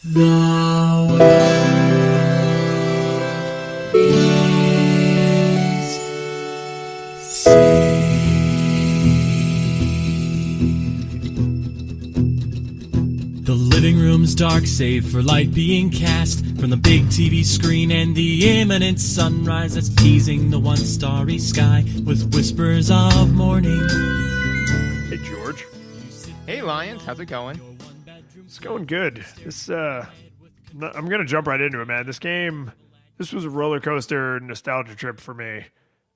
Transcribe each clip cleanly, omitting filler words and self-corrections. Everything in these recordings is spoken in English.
The world is saved. The living room's dark save for light being cast from the big TV screen and the imminent sunrise that's teasing the one starry sky with whispers of morning. Hey, George. Hey, Lions. How's it going? It's going good. I'm going to jump right into it, man. This was a roller coaster nostalgia trip for me.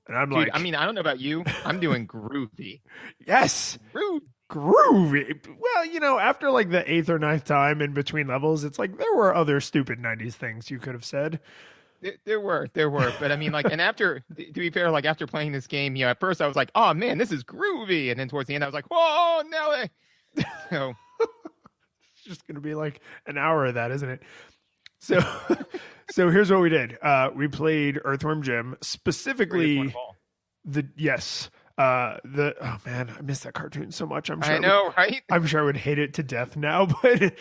And I'm Dude, like... I mean, I don't know about you. I'm doing groovy. Yes! Groovy! Well, after like the 8th or ninth time in between levels, it's like there were other stupid 90s things you could have said. There were. But I mean, like, and after, to be fair, like after playing this game, at first I was like, oh man, this is groovy. And then towards the end, I was like, whoa, Nelly. So... It's just going to be like an hour of that, isn't it? So here's what we did. We played Earthworm Jim, specifically oh man, I miss that cartoon so much. I know, right? I'm sure I would hate it to death now, but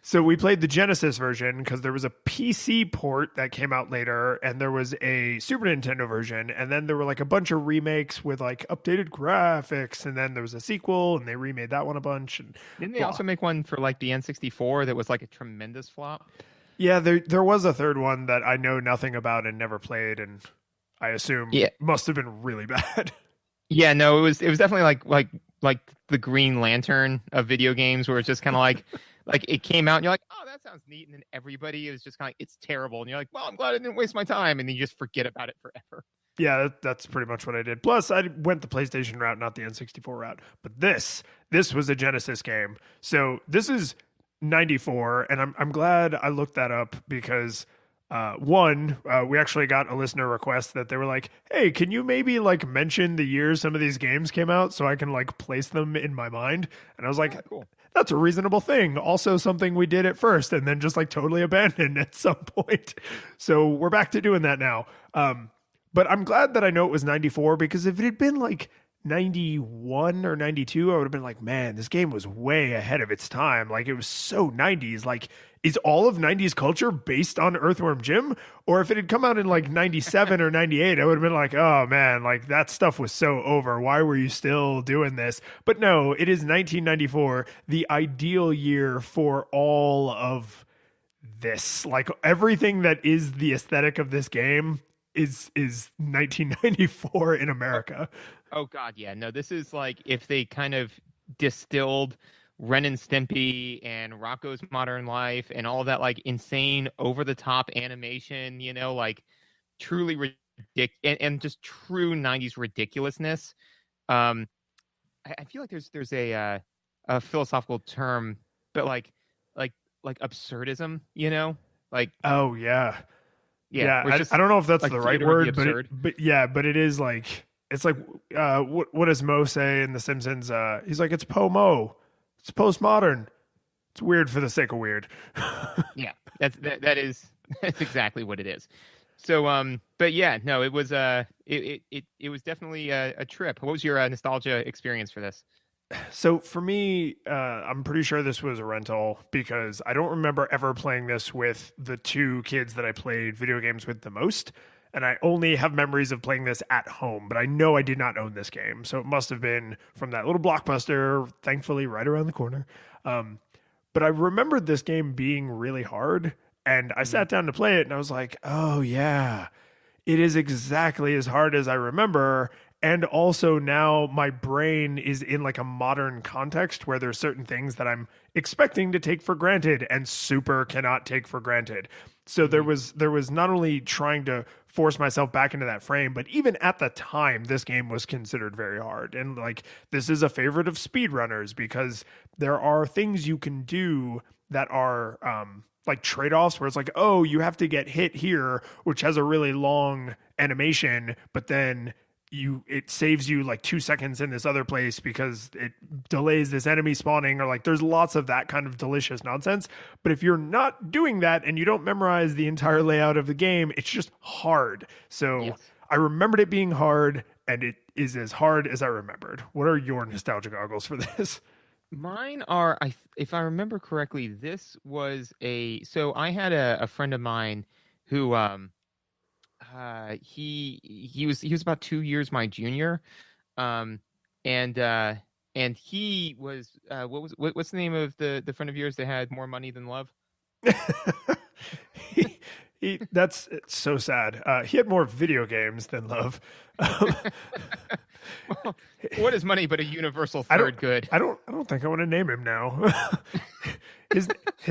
so we played the Genesis version because there was a PC port that came out later, and there was a Super Nintendo version, and then there were like a bunch of remakes with like updated graphics, and then there was a sequel, and they remade that one a bunch. And didn't they also make one for like the N64 that was like a tremendous flop? Yeah, there was a third one that I know nothing about and never played, and I assume must have been really bad. Yeah, no, it was definitely like the Green Lantern of video games, where it's just kind of like it came out and you're like, oh, that sounds neat, and then everybody is just kind of like, it's terrible, and you're like, well, I'm glad I didn't waste my time, and then you just forget about it forever. Yeah, that's pretty much what I did. Plus, I went the PlayStation route, not the N64 route. But this was a Genesis game, so this is 94, and I'm glad I looked that up because we actually got a listener request that they were like, hey, can you maybe like mention the years some of these games came out so I can like place them in my mind? And I was like, cool. That's a reasonable thing. Also something we did at first and then just like totally abandoned at some point. So we're back to doing that now. But I'm glad that I know it was 94 because if it had been like 91 or 92, I would have been like, man, this game was way ahead of its time. Like, it was so 90s. Like, is all of 90s culture based on Earthworm Jim? Or if it had come out in like 97 or 98, I would have been like, oh man, like that stuff was so over. Why were you still doing this? But no, it is 1994, the ideal year for all of this. Like, everything that is the aesthetic of this game is 1994 in America. Oh God, yeah. No, this is like if they kind of distilled Ren and Stimpy and Rocko's Modern Life and all that like insane over the top animation, like truly ridiculous and just true 90s ridiculousness. I feel like there's a philosophical term, but like absurdism, like oh yeah. Yeah, I don't know if that's like the right word, but it is like, it's like, what does Mo say in The Simpsons? He's like, it's po-mo. It's postmodern. It's weird for the sake of weird. Yeah, that's exactly what it is. So, but yeah, no, it was it was definitely a trip. What was your nostalgia experience for this? So for me, I'm pretty sure this was a rental because I don't remember ever playing this with the two kids that I played video games with the most. And I only have memories of playing this at home, but I know I did not own this game. So it must have been from that little Blockbuster, thankfully right around the corner. But I remembered this game being really hard. And I sat down to play it and I was like, oh yeah, it is exactly as hard as I remember. And also now my brain is in like a modern context where there's certain things that I'm expecting to take for granted and super cannot take for granted. So there was not only trying to force myself back into that frame, but even at the time, this game was considered very hard. And like, this is a favorite of speedrunners because there are things you can do that are like trade-offs where it's like, oh, you have to get hit here, which has a really long animation, but then it saves you like 2 seconds in this other place because it delays this enemy spawning, or like there's lots of that kind of delicious nonsense. But if you're not doing that and you don't memorize the entire layout of the game, it's just hard. So yes. I remembered it being hard, and it is as hard as I remembered. What are your nostalgia goggles for this? Mine are, if I remember correctly, this was so I had a friend of mine who he was about 2 years my junior, um and he was what's the name of the friend of yours that had more money than love? That's it's so sad. He had more video games than love. Well, what is money but a universal third good? I don't think I want to name him now. his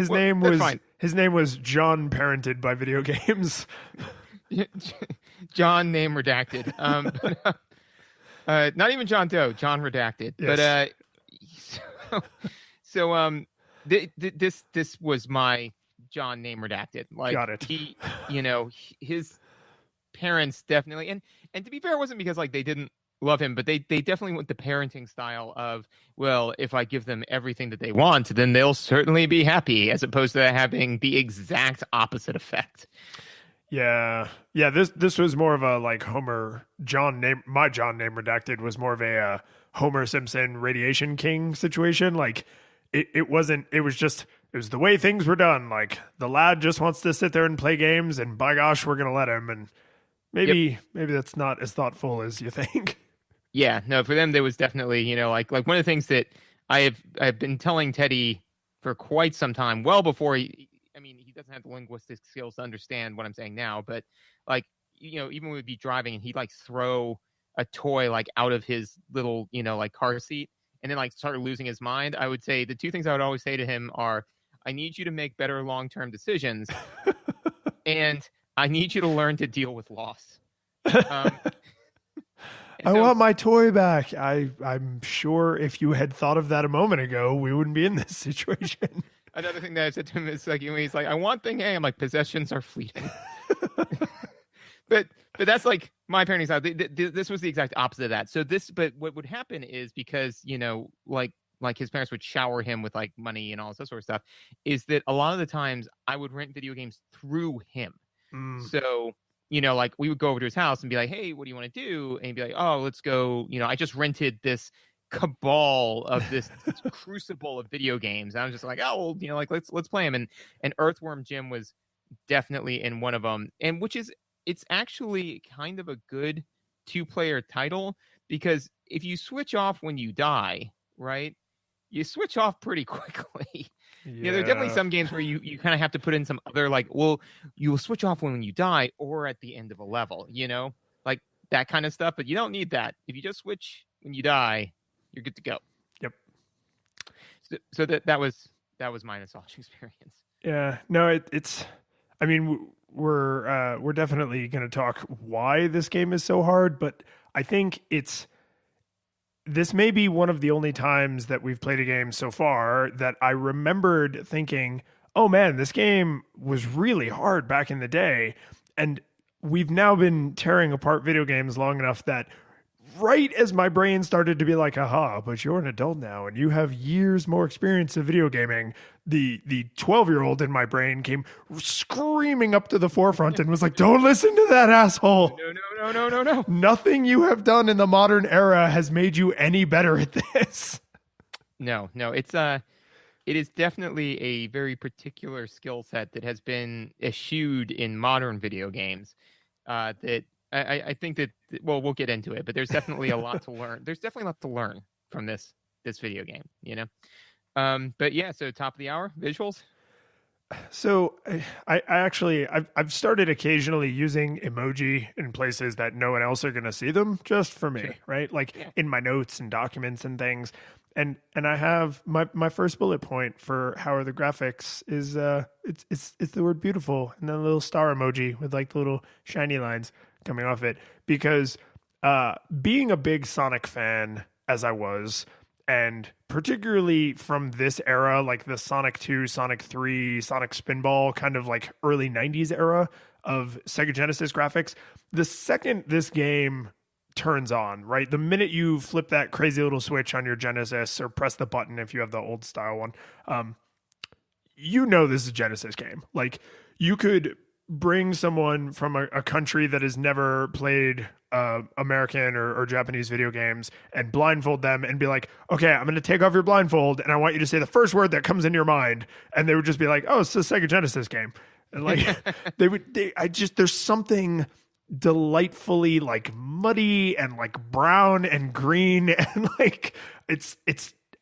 Well, name that's was fine. his name was John, parented by video games. John, name redacted. Not even John Doe. John redacted. Yes. But this was my John, name redacted. Like, Got it. he, his parents definitely, and to be fair, it wasn't because like they didn't love him, but they definitely went the parenting style of, well, if I give them everything that they want, then they'll certainly be happy, as opposed to having the exact opposite effect. Yeah. This was more of a like Homer John name. My John, name redacted, was more of a Homer Simpson Radiation King situation. Like it wasn't. It was the way things were done. Like the lad just wants to sit there and play games, and by gosh, we're gonna let him. And maybe that's not as thoughtful as you think. Yeah, no, for them there was definitely, like one of the things that I've been telling Teddy for quite some time, well before he doesn't have the linguistic skills to understand what I'm saying now, but like, even when we'd be driving and he'd like throw a toy like out of his little, like car seat, and then like started losing his mind, I would say the two things I would always say to him are, I need you to make better long-term decisions, and I need you to learn to deal with loss. I want my toy back. I'm sure if you had thought of that a moment ago, we wouldn't be in this situation. Another thing that I said to him is like, he's like, I want thing A. I'm like, possessions are fleeting. but that's like my parenting style. This was the exact opposite of that. So but what would happen is, because, like his parents would shower him with like money and all this sort of stuff, is that a lot of the times I would rent video games through him. So, like we would go over to his house and be like, hey, what do you want to do? And he'd be like, oh, let's go. I just rented this cabal of this crucible of video games. And I was just like, oh, well, like let's play them. And Earthworm Jim was definitely in one of them. And it's actually kind of a good 2-player title, because if you switch off when you die, right, you switch off pretty quickly. Yeah, there are definitely some games where you kind of have to put in some other, like, well, you will switch off when you die or at the end of a level, like that kind of stuff. But you don't need that. If you just switch when you die, you're good to go. Yep. So that was my nostalgia experience. Yeah. No, it's. I mean, we're definitely going to talk why this game is so hard, but I think this may be one of the only times that we've played a game so far that I remembered thinking, oh man, this game was really hard back in the day. And we've now been tearing apart video games long enough that right as my brain started to be like, aha, but you're an adult now and you have years more experience of video gaming, the 12-year-old in my brain came screaming up to the forefront and was like, don't listen to that asshole. No. Nothing you have done in the modern era has made you any better at this. No, it is definitely a very particular skill set that has been eschewed in modern video games. That I think that, well, we'll get into it, but there's definitely a lot to learn. There's definitely a lot to learn from this video game, But yeah, so top of the hour, visuals. So I've started occasionally using emoji in places that no one else are going to see them, just for me, sure. Right? Like in my notes and documents and things. And I have my first bullet point for how are the graphics is it's the word beautiful and then a little star emoji with like the little shiny lines coming off it, because being a big Sonic fan as I was, and particularly from this era, like the Sonic 2, Sonic 3, Sonic Spinball, kind of like early 90s era of Sega Genesis graphics, the second this game turns on, right? The minute you flip that crazy little switch on your Genesis or press the button if you have the old style one, this is a Genesis game. Like you could bring someone from a country that has never played American or Japanese video games and blindfold them and be like, okay, I'm going to take off your blindfold and I want you to say the first word that comes in your mind. And they would just be like, oh, it's a Sega Genesis game. And like, there's something delightfully like muddy and like brown and green. And like,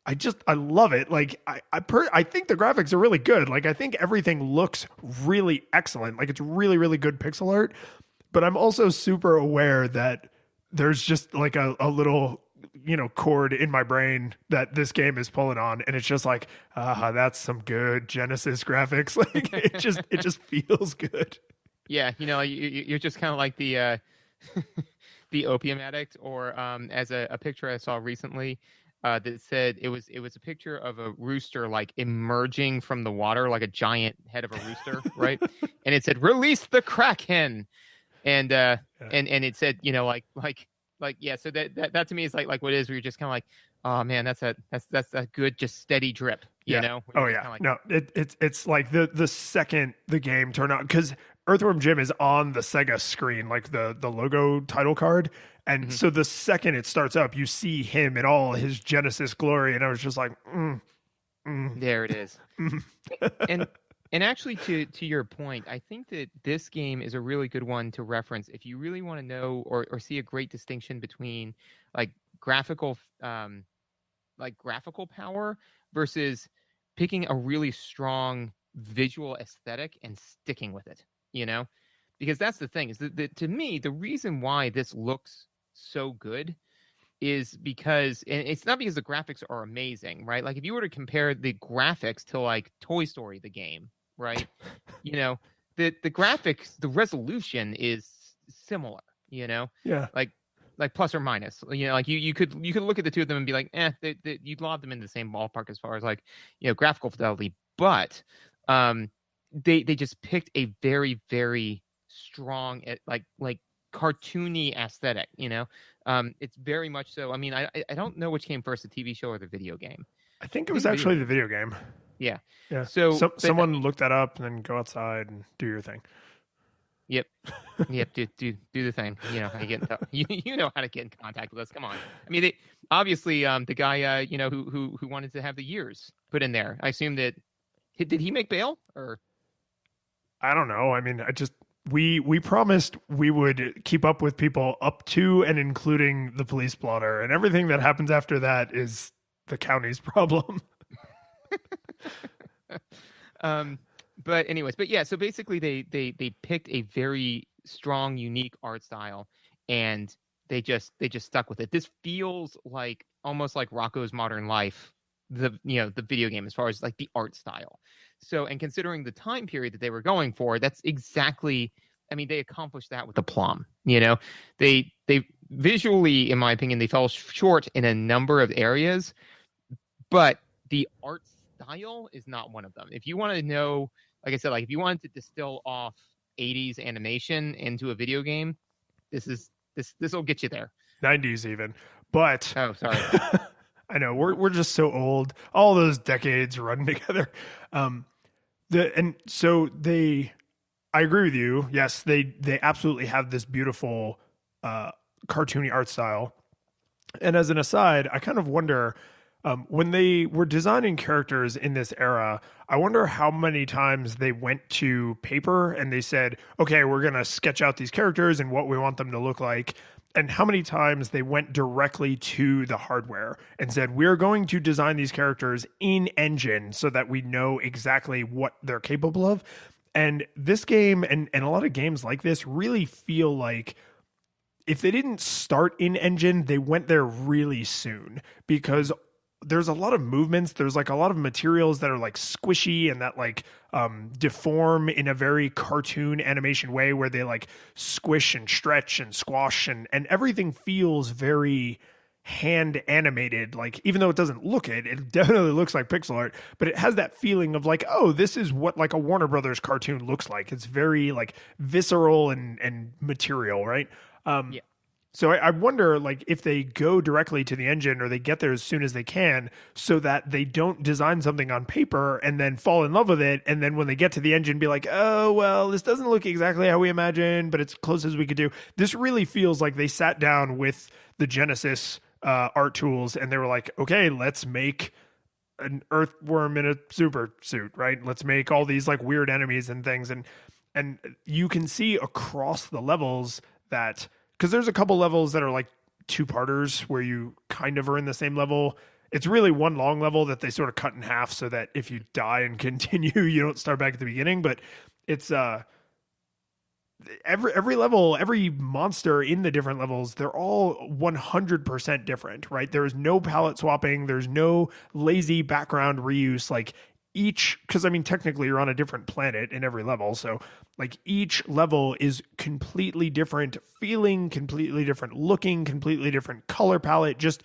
I love it. Like I think the graphics are really good. Like I think everything looks really excellent. Like it's really, really good pixel art. But I'm also super aware that there's just like a little, chord in my brain that this game is pulling on. And it's just like, that's some good Genesis graphics. Like it just feels good. Yeah. You're just kind of like the, the opium addict, or as a picture I saw recently, that said it was a picture of a rooster like emerging from the water, like a giant head of a rooster, right? And it said, "Release the Kraken," and and it said, yeah. So that to me is like what it is. Where you're just kind of like, oh man, that's a good just steady drip, you know? Oh yeah. Like, no, it's like the second the game turned on, because Earthworm Jim is on the Sega screen, like the logo title card. And so the second it starts up, you see him in all his Genesis glory. And I was just like, there it is. And actually, to your point, I think that this game is a really good one to reference if you really want to know or see a great distinction between like graphical power versus picking a really strong visual aesthetic and sticking with it, because that's the thing is that to me, the reason why this looks so good is because, and it's not because the graphics are amazing, right? Like if you were to compare the graphics to like Toy Story, the game, right? The graphics, the resolution is similar, Yeah. Like plus or minus, like you could look at the two of them and be like, you'd lob them in the same ballpark as far as like, graphical fidelity, but they just picked a very, very strong, like cartoony aesthetic, it's very much so. I mean, I don't know which came first, the TV show or the video game. I think it was actually the video game. Yeah. So someone look that up and then go outside and do your thing. Yep. Do the thing. How to get you know how to get in contact with us. Come on. I mean, they obviously the guy who wanted to have the years put in there. I assume that did he make bail or? I don't know. I mean, we promised we would keep up with people up to and including the police blotter, and everything that happens after that is the county's problem. But anyways, yeah, so basically they picked a very strong, unique art style, and they just stuck with it. This feels like almost like Rocko's Modern Life, the video game, as far as like the art style. So, and considering the time period that they were going for, that's exactly, I mean, they accomplished that with aplomb. They visually, in my opinion, they fell short in a number of areas, but the art style is not one of them. If you want to know, like I said, like if you wanted to distill off 80s animation into a video game, this will get you there. 90s even. But oh, sorry. I know we're just so old. All those decades run together. I agree with you. Yes, they absolutely have this beautiful cartoony art style. And as an aside, I kind of wonder, when they were designing characters in this era, I wonder how many times they went to paper and they said, okay, we're going to sketch out these characters and what we want them to look like. And how many times they went directly to the hardware and said, we're going to design these characters in engine so that we know exactly what they're capable of. And this game and a lot of games like this really feel like if they didn't start in engine, they went there really soon, because there's a lot of movements. There's like a lot of materials that are like squishy and that like deform in a very cartoon animation way, where they like squish and stretch and squash and everything feels very hand animated. Like, even though it doesn't look it definitely looks like pixel art, but it has that feeling of like, oh, this is what like a Warner Brothers cartoon looks like. It's very like visceral and material, right? Yeah. So I wonder, like, if they go directly to the engine or they get there as soon as they can, so that they don't design something on paper and then fall in love with it, and then when they get to the engine, be like, oh well, this doesn't look exactly how we imagined, but it's close as we could do. This really feels like they sat down with the Genesis art tools and they were like, okay, let's make an earthworm in a super suit, right? Let's make all these like weird enemies and things, and you can see across the levels that. Because there's a couple levels that are like two-parters where you kind of are in the same level. It's really one long level that they sort of cut in half so that if you die and continue, you don't start back at the beginning. But it's every level, every monster in the different levels, they're all 100% different, right? There is no palette swapping. There's no lazy background reuse. Like each, because I mean, technically you're on a different planet in every level. So like each level is completely different, feeling completely different, looking completely different, color palette, just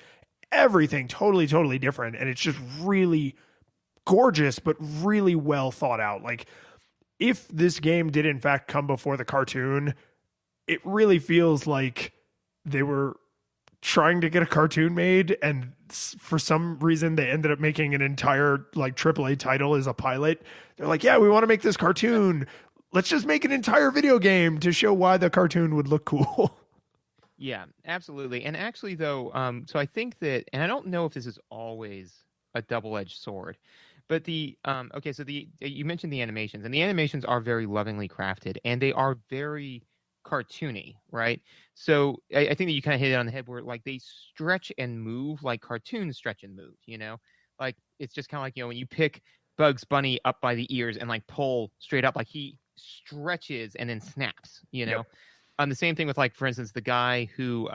everything totally different. And it's just really gorgeous, but really well thought out. Like if this game did in fact come before the cartoon, it really feels like they were trying to get a cartoon made, and for some reason they ended up making an entire like AAA title as a pilot. They're like, yeah, we want to make this cartoon. Let's just make an entire video game to show why the cartoon would look cool. Yeah, absolutely. And actually though, so I think that, and I don't know if this is always a double-edged sword, but the okay, so you mentioned the animations, and the animations are very lovingly crafted, and they are very cartoony, right? So I think that you kind of hit it on the head where like they stretch and move like cartoons stretch and move, you know? Like it's just kind of like, you know, when you pick Bugs Bunny up by the ears and like pull straight up, like he stretches and then snaps, you know? Yep. The same thing with like, for instance, the guy who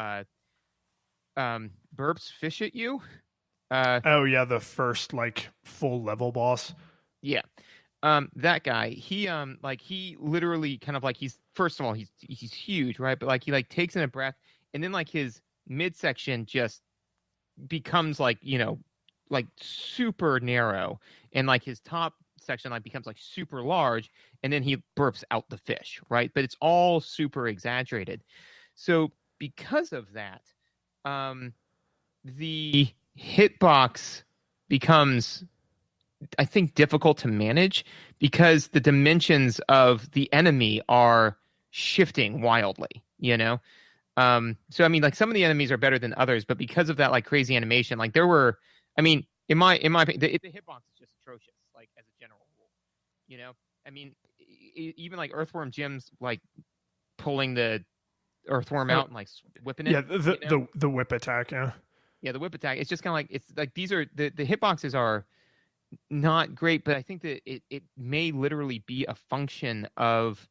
burps fish at you. Oh yeah, the first like full level boss. Yeah. That guy, he literally kind of like first of all, he's huge, right? But like he like takes in a breath, and then like his midsection just becomes like, you know, like super narrow, and like his top section like becomes like super large, and then he burps out the fish, right? But it's all super exaggerated. So because of that, the hitbox becomes, I think, difficult to manage because the dimensions of the enemy are shifting wildly, you know? So I mean, like some of the enemies are better than others, but because of that like crazy animation, like there were, I mean, in my opinion, the hitbox is just atrocious, like as a general rule, you know? I mean, even like Earthworm Jim's like pulling the earthworm out and like whipping it. Yeah, the whip attack, yeah. Yeah, the whip attack. It's just kind of like, it's like these are, the hitboxes are not great, but I think that it may literally be a function of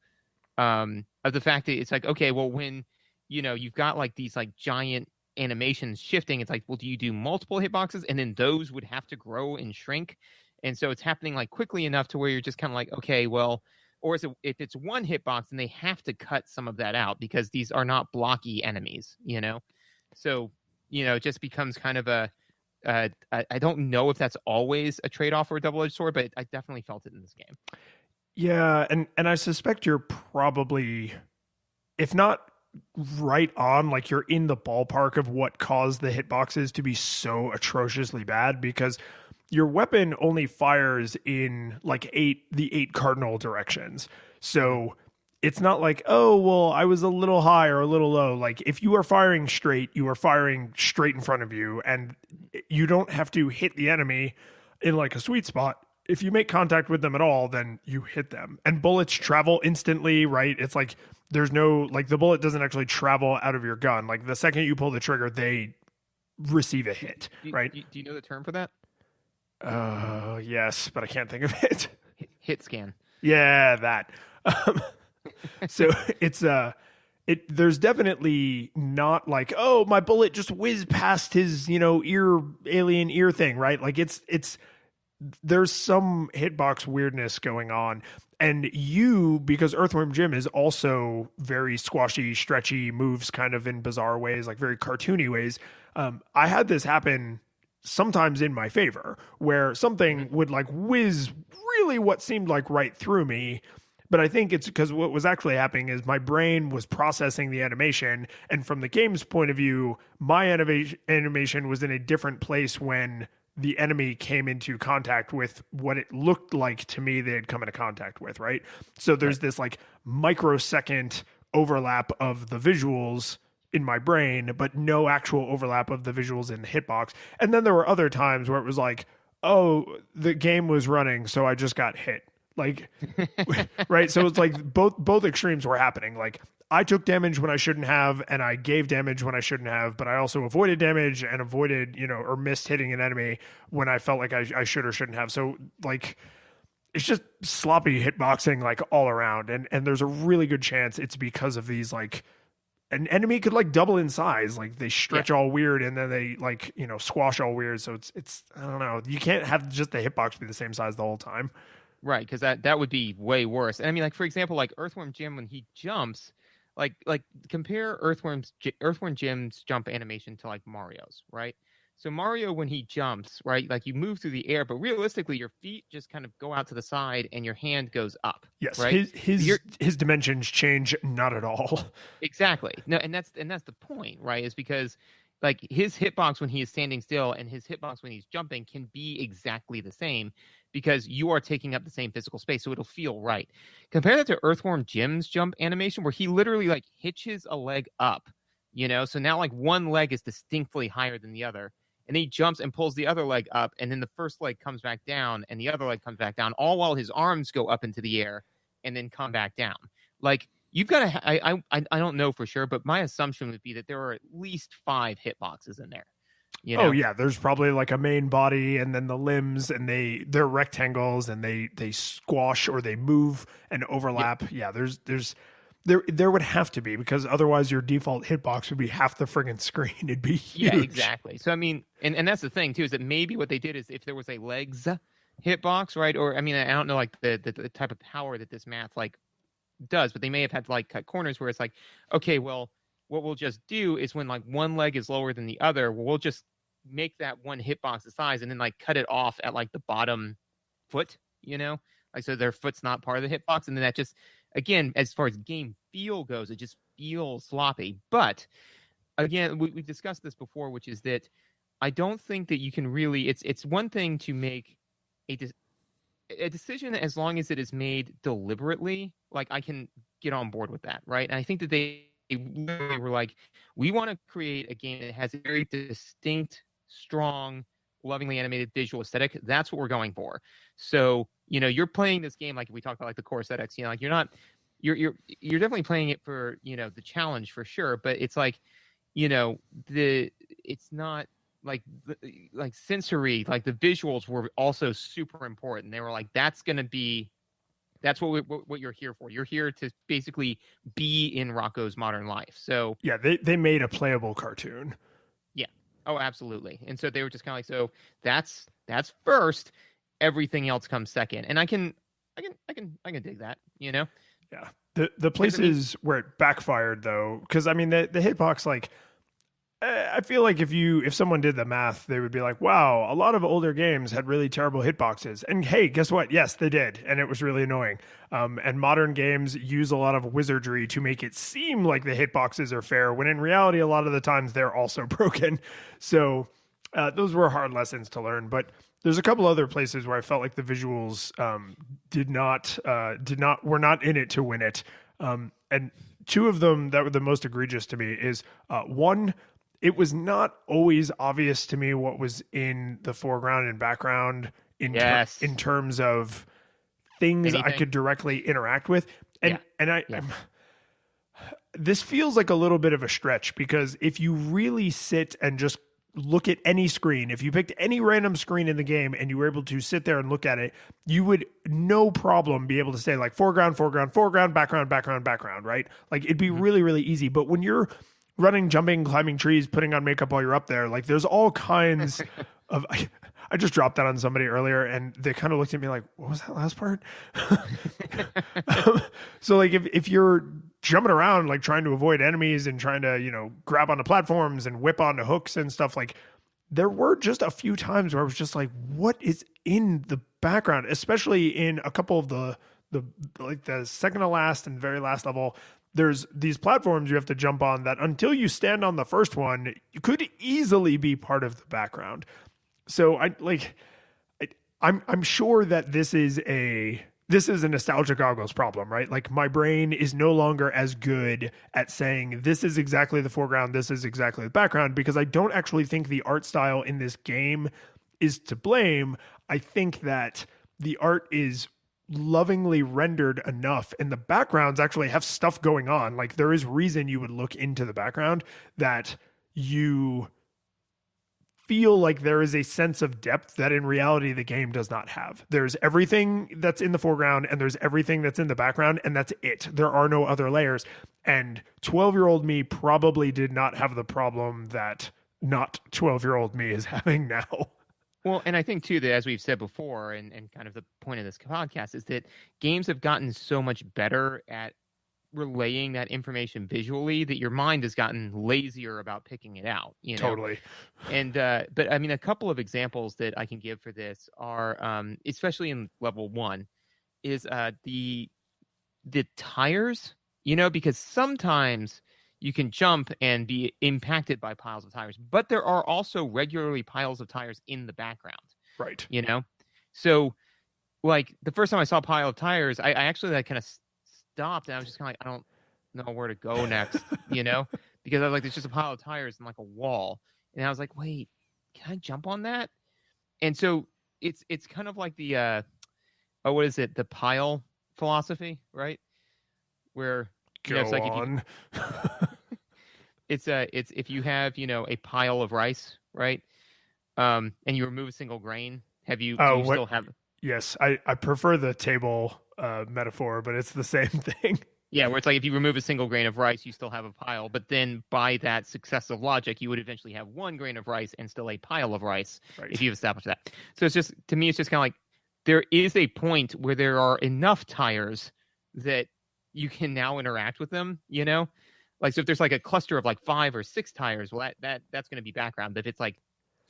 the fact that it's like, okay, well, when, you know, you've got like these like giant animations shifting, it's like, well, do you do multiple hitboxes and then those would have to grow and shrink? And so it's happening like quickly enough to where you're just kind of like, okay, well, or is it, if it's one hitbox, then they have to cut some of that out because these are not blocky enemies, you know? So, you know, it just becomes kind of a, I don't know if that's always a trade-off or a double-edged sword, but I definitely felt it in this game. Yeah, and I suspect you're probably, if not right on, like you're in the ballpark of what caused the hitboxes to be so atrociously bad, because your weapon only fires in like the eight cardinal directions. So it's not like, oh, well, I was a little high or a little low. Like if you are firing straight, you are firing straight in front of you, and you don't have to hit the enemy in like a sweet spot. If you make contact with them at all, then you hit them. And bullets travel instantly, right? It's like there's no, like the bullet doesn't actually travel out of your gun. Like the second you pull the trigger, they receive a hit, right? Do you know the term for that? Yes, but I can't think of it. Hit scan. Yeah, that. So it's there's definitely not like, oh, my bullet just whizzed past his, you know, alien ear thing, right? Like it's there's some hitbox weirdness going on. And because Earthworm Jim is also very squashy, stretchy, moves kind of in bizarre ways, like very cartoony ways. I had this happen sometimes in my favor, where something would like whiz really what seemed like right through me, But I think it's because what was actually happening is my brain was processing the animation. And from the game's point of view, my animation was in a different place when the enemy came into contact with what it looked like to me they had come into contact with, right? So there's this like microsecond overlap of the visuals in my brain, but no actual overlap of the visuals in the hitbox. And then there were other times where it was like, oh, the game was running, so I just got hit. Like, right? So it's like both extremes were happening. Like, I took damage when I shouldn't have, and I gave damage when I shouldn't have, but I also avoided damage and avoided, or missed hitting an enemy when I felt like I should or shouldn't have. So, like, it's just sloppy hitboxing, like, all around. And there's a really good chance it's because of these, like, an enemy could like double in size, like they stretch all weird and then they like, squash all weird. So it's I don't know. You can't have just the hitbox be the same size the whole time. Right, because that would be way worse. And I mean, like, for example, like Earthworm Jim, when he jumps, like compare Earthworm Jim's jump animation to like Mario's, right? So Mario, when he jumps, right, like you move through the air, but realistically your feet just kind of go out to the side and your hand goes up. Yes, right? his dimensions change not at all. Exactly. No, and that's the point, right? Is because like his hitbox when he is standing still and his hitbox when he's jumping can be exactly the same because you are taking up the same physical space, so it'll feel right. Compare that to Earthworm Jim's jump animation where he literally like hitches a leg up, so now like one leg is distinctly higher than the other. And he jumps and pulls the other leg up, and then the first leg comes back down, and the other leg comes back down, all while his arms go up into the air and then come back down. Like, you've got to, I don't know for sure, but my assumption would be that there are at least 5 hitboxes in there. Oh yeah, there's probably like a main body, and then the limbs, and they're rectangles, and they squash or they move and overlap. Yep. Yeah, there would have to be, because otherwise your default hitbox would be half the friggin' screen. It'd be huge. Yeah, exactly. So I mean, and that's the thing too, is that maybe what they did is if there was a legs hitbox, right? Or I mean, I don't know like the type of power that this math like does, but they may have had to like cut corners where it's like, okay, well, what we'll just do is when like one leg is lower than the other, we'll just make that one hitbox the size and then like cut it off at like the bottom foot, like so their foot's not part of the hitbox, and then that just, again, as far as game feel goes, it just feels sloppy. But again, we've discussed this before, which is that I don't think that you can really. It's one thing to make a decision as long as it is made deliberately. Like I can get on board with that, right? And I think that they literally were like, we want to create a game that has a very distinct, strong, lovingly animated visual aesthetic. That's what we're going for. So you're playing this game like we talked about, like the core aesthetics. Like you're not, you're definitely playing it for the challenge for sure. But it's like, it's not like sensory. Like the visuals were also super important. They were like, that's what you're here for. You're here to basically be in Rocco's modern life. So yeah, they made a playable cartoon. Yeah. Oh, absolutely. And so they were just kind of like, so that's first. Everything else comes second, and I can dig that. Yeah. The places where it backfired though, because I mean the hitbox, like I feel like if someone did the math, they would be like, wow, a lot of older games had really terrible hitboxes. And hey, guess what? Yes, they did. And it was really annoying. And modern games use a lot of wizardry to make it seem like the hitboxes are fair, when in reality, a lot of the times they're also broken. So those were hard lessons to learn. But there's a couple other places where I felt like the visuals were not in it to win it. And 2 of them that were the most egregious to me is one, it was not always obvious to me what was in the foreground and background in terms of things I could directly interact with. And this feels like a little bit of a stretch, because if you really sit and just look at any screen, if you picked any random screen in the game and you were able to sit there and look at it, you would no problem be able to say like foreground, background, right? Like it'd be really, really easy. But when you're running, jumping, climbing trees, putting on makeup while you're up there, like there's all kinds of, I just dropped that on somebody earlier and they kind of looked at me like, what was that last part? So like if you're jumping around, like trying to avoid enemies and trying to, grab onto platforms and whip onto hooks and stuff, like there were just a few times where I was just like, what is in the background, especially in a couple of the the like the second to last and very last level, there's these platforms you have to jump on that until you stand on the first one, you could easily be part of the background. So I'm sure that this is a nostalgia goggles problem, right? Like my brain is no longer as good at saying this is exactly the foreground, this is exactly the background, because I don't actually think the art style in this game is to blame. I think that the art is lovingly rendered enough and the backgrounds actually have stuff going on. Like there is reason you would look into the background that you feel like there is a sense of depth that in reality the game does not have. There's everything that's in the foreground and there's everything that's in the background, and that's it. There are no other layers. And 12-year-old me probably did not have the problem that not 12-year-old me is having now. Well, and I think, too, that as we've said before, and kind of the point of this podcast is that games have gotten so much better at relaying that information visually that your mind has gotten lazier about picking it out. You know? Totally. And, but I mean, a couple of examples that I can give for this are, especially in level 1, is the tires, you know, because sometimes you can jump and be impacted by piles of tires, but there are also regularly piles of tires in the background. Right. You know? So, like, the first time I saw a pile of tires, I actually, like, kind of stopped, and I was just kind of like, I don't know where to go next, you know? Because I was like, there's just a pile of tires and, like, a wall. And I was like, wait, can I jump on that? And so it's kind of like the, what is it? The pile philosophy, right? Where... Go it's like on. It's if you have, you know, a pile of rice, right? And you remove a single grain, do you still have? Yes, I prefer the table metaphor, but it's the same thing. Yeah, where it's like if you remove a single grain of rice, you still have a pile. But then by that successive logic, you would eventually have one grain of rice and still a pile of rice, right, if you've established that. So it's just, to me, it's just kind of like there is a point where there are enough tires that you can now interact with them, you know? Like, so if there's like a cluster of like 5 or 6 tires, well, that's going to be background. But if it's like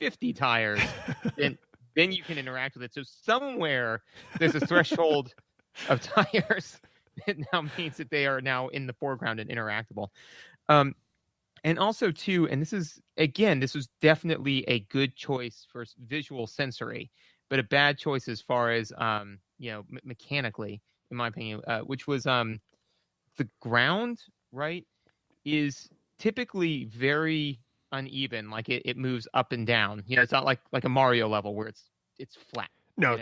50 tires, then you can interact with it. So somewhere there's a threshold of tires that now means that they are now in the foreground and interactable. And also too, and this was definitely a good choice for visual sensory, but a bad choice as far as, you know, mechanically, in my opinion, which was, the ground, right, is typically very uneven. Like it moves up and down. You know, it's not like a Mario level where it's flat. No,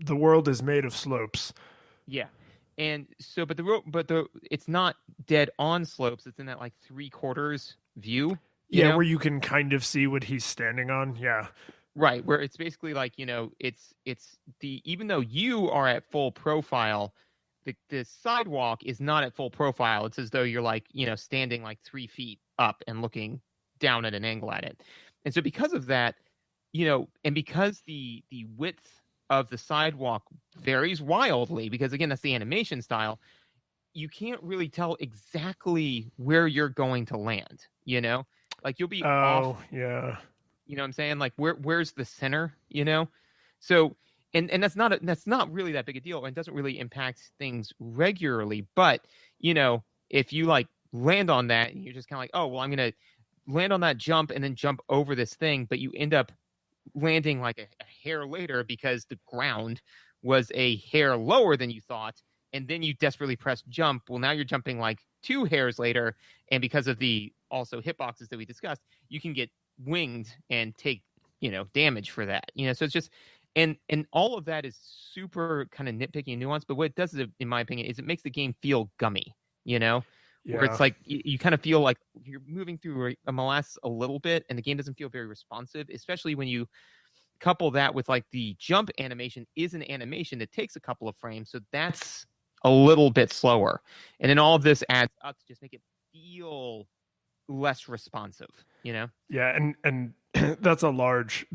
the world is made of slopes. Yeah, and so, but it's not dead on slopes. It's in that like 3/4 view. Yeah, know? Where you can kind of see what he's standing on. Yeah, right. Where it's basically like, you know, it's even though you are at full profile, the sidewalk is not at full profile. It's as though you're like, you know, standing like 3 feet up and looking down at an angle at it. And so because of that, you know, and because the width of the sidewalk varies wildly, because again, that's the animation style, you can't really tell exactly where you're going to land, you know? Like you'll be off. Yeah. You know what I'm saying? Like where's the center, you know? So And that's not really that big a deal, and doesn't really impact things regularly. But, you know, if you like land on that, and you're just kind of like, oh, well, I'm going to land on that jump and then jump over this thing, but you end up landing like a hair later because the ground was a hair lower than you thought, and then you desperately press jump. Well, now you're jumping like 2 hairs later, and because of the also hitboxes that we discussed, you can get winged and take, you know, damage for that. You know, so it's just... And all of that is super kind of nitpicky and nuanced, but what it does, in my opinion, is it makes the game feel gummy, you know? Yeah. Where it's like you kind of feel like you're moving through a molasses a little bit, and the game doesn't feel very responsive, especially when you couple that with like the jump animation is an animation that takes a couple of frames, so that's a little bit slower. And then all of this adds up to just make it feel less responsive, you know? Yeah, and that's a large...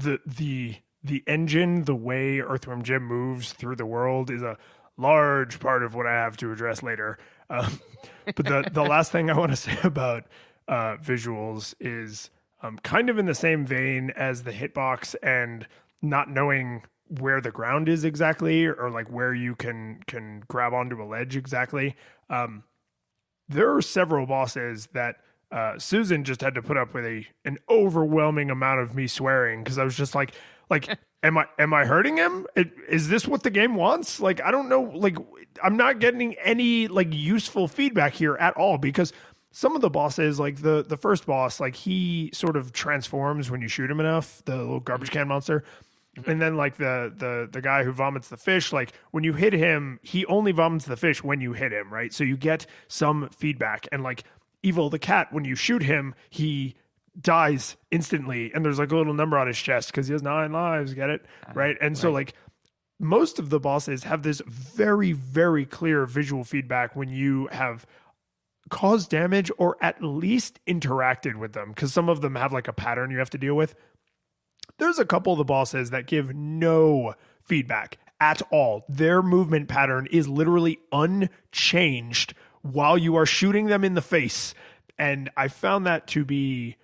The engine, the way Earthworm Jim moves through the world is a large part of what I have to address later. But the last thing I want to say about visuals is kind of in the same vein as the hitbox and not knowing where the ground is exactly, or like where you can grab onto a ledge exactly. There are several bosses that Susan just had to put up with an overwhelming amount of me swearing, because I was just like am I hurting him? Is this what the game wants? Like, I don't know. Like, I'm not getting any like useful feedback here at all, because some of the bosses, like the first boss, like he sort of transforms when you shoot him enough, the little garbage can monster. And then like the guy who vomits the fish, like when you hit him, he only vomits the fish when you hit him, right? So you get some feedback. And like Evil the cat, when you shoot him, he dies instantly, and there's like a little number on his chest because he has 9 lives. Get it? Right? And so like most of the bosses have this very, very clear visual feedback when you have caused damage or at least interacted with them, because some of them have like a pattern you have to deal with. There's a couple of the bosses that give no feedback at all. Their movement pattern is literally unchanged while you are shooting them in the face. And I found that to be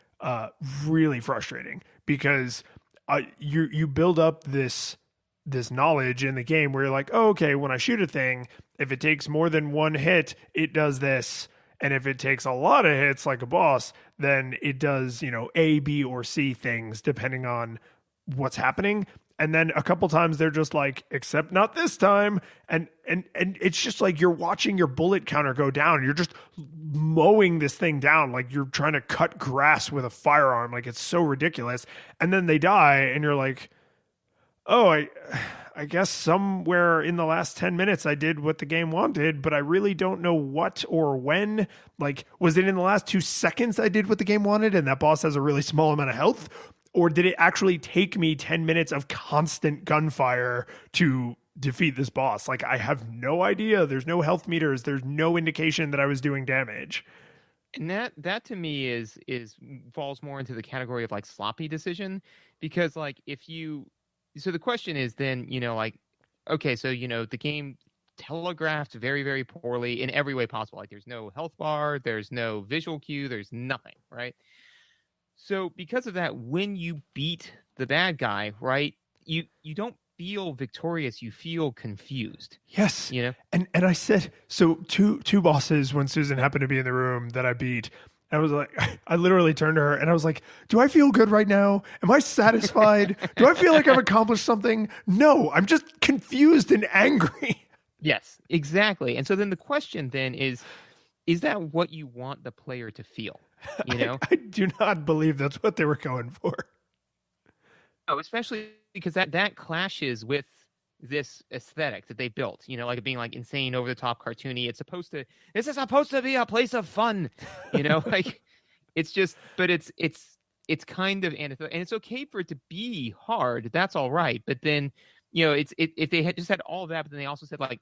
really frustrating, because you build up this knowledge in the game where you're like, oh, okay, when I shoot a thing, if it takes more than 1 hit, it does this. And if it takes a lot of hits, like a boss, then it does, A, B, or C things depending on what's happening. And then a couple times they're just like, except not this time. And it's just like you're watching your bullet counter go down. You're just mowing this thing down like you're trying to cut grass with a firearm. Like, it's so ridiculous. And then they die, and you're like, oh, I guess somewhere in the last 10 minutes I did what the game wanted, but I really don't know what or when. Like, was it in the last 2 seconds I did what the game wanted and that boss has a really small amount of health? Or did it actually take me 10 minutes of constant gunfire to defeat this boss? Like, I have no idea. There's no health meters. There's no indication that I was doing damage. And that to me is falls more into the category of like sloppy decision, because like so the question is then, like, okay, so, the game telegraphed very, very poorly in every way possible. Like, there's no health bar, there's no visual cue, there's nothing, right? So because of that, when you beat the bad guy, right, you don't feel victorious, you feel confused. Yes. And I said, so two bosses when Susan happened to be in the room that I beat, I was like, I literally turned to her and I was like, do I feel good right now? Am I satisfied? Do I feel like I've accomplished something? No, I'm just confused and angry. Yes, exactly. And so then the question then is that what you want the player to feel? I do not believe that's what they were going for. Oh, especially because that clashes with this aesthetic that they built, like it being like insane, over the top, cartoony. This is supposed to be a place of fun, like it's just, but it's kind of antithetical, and it's okay for it to be hard. That's all right. But then, if they had just had all of that, but then they also said like,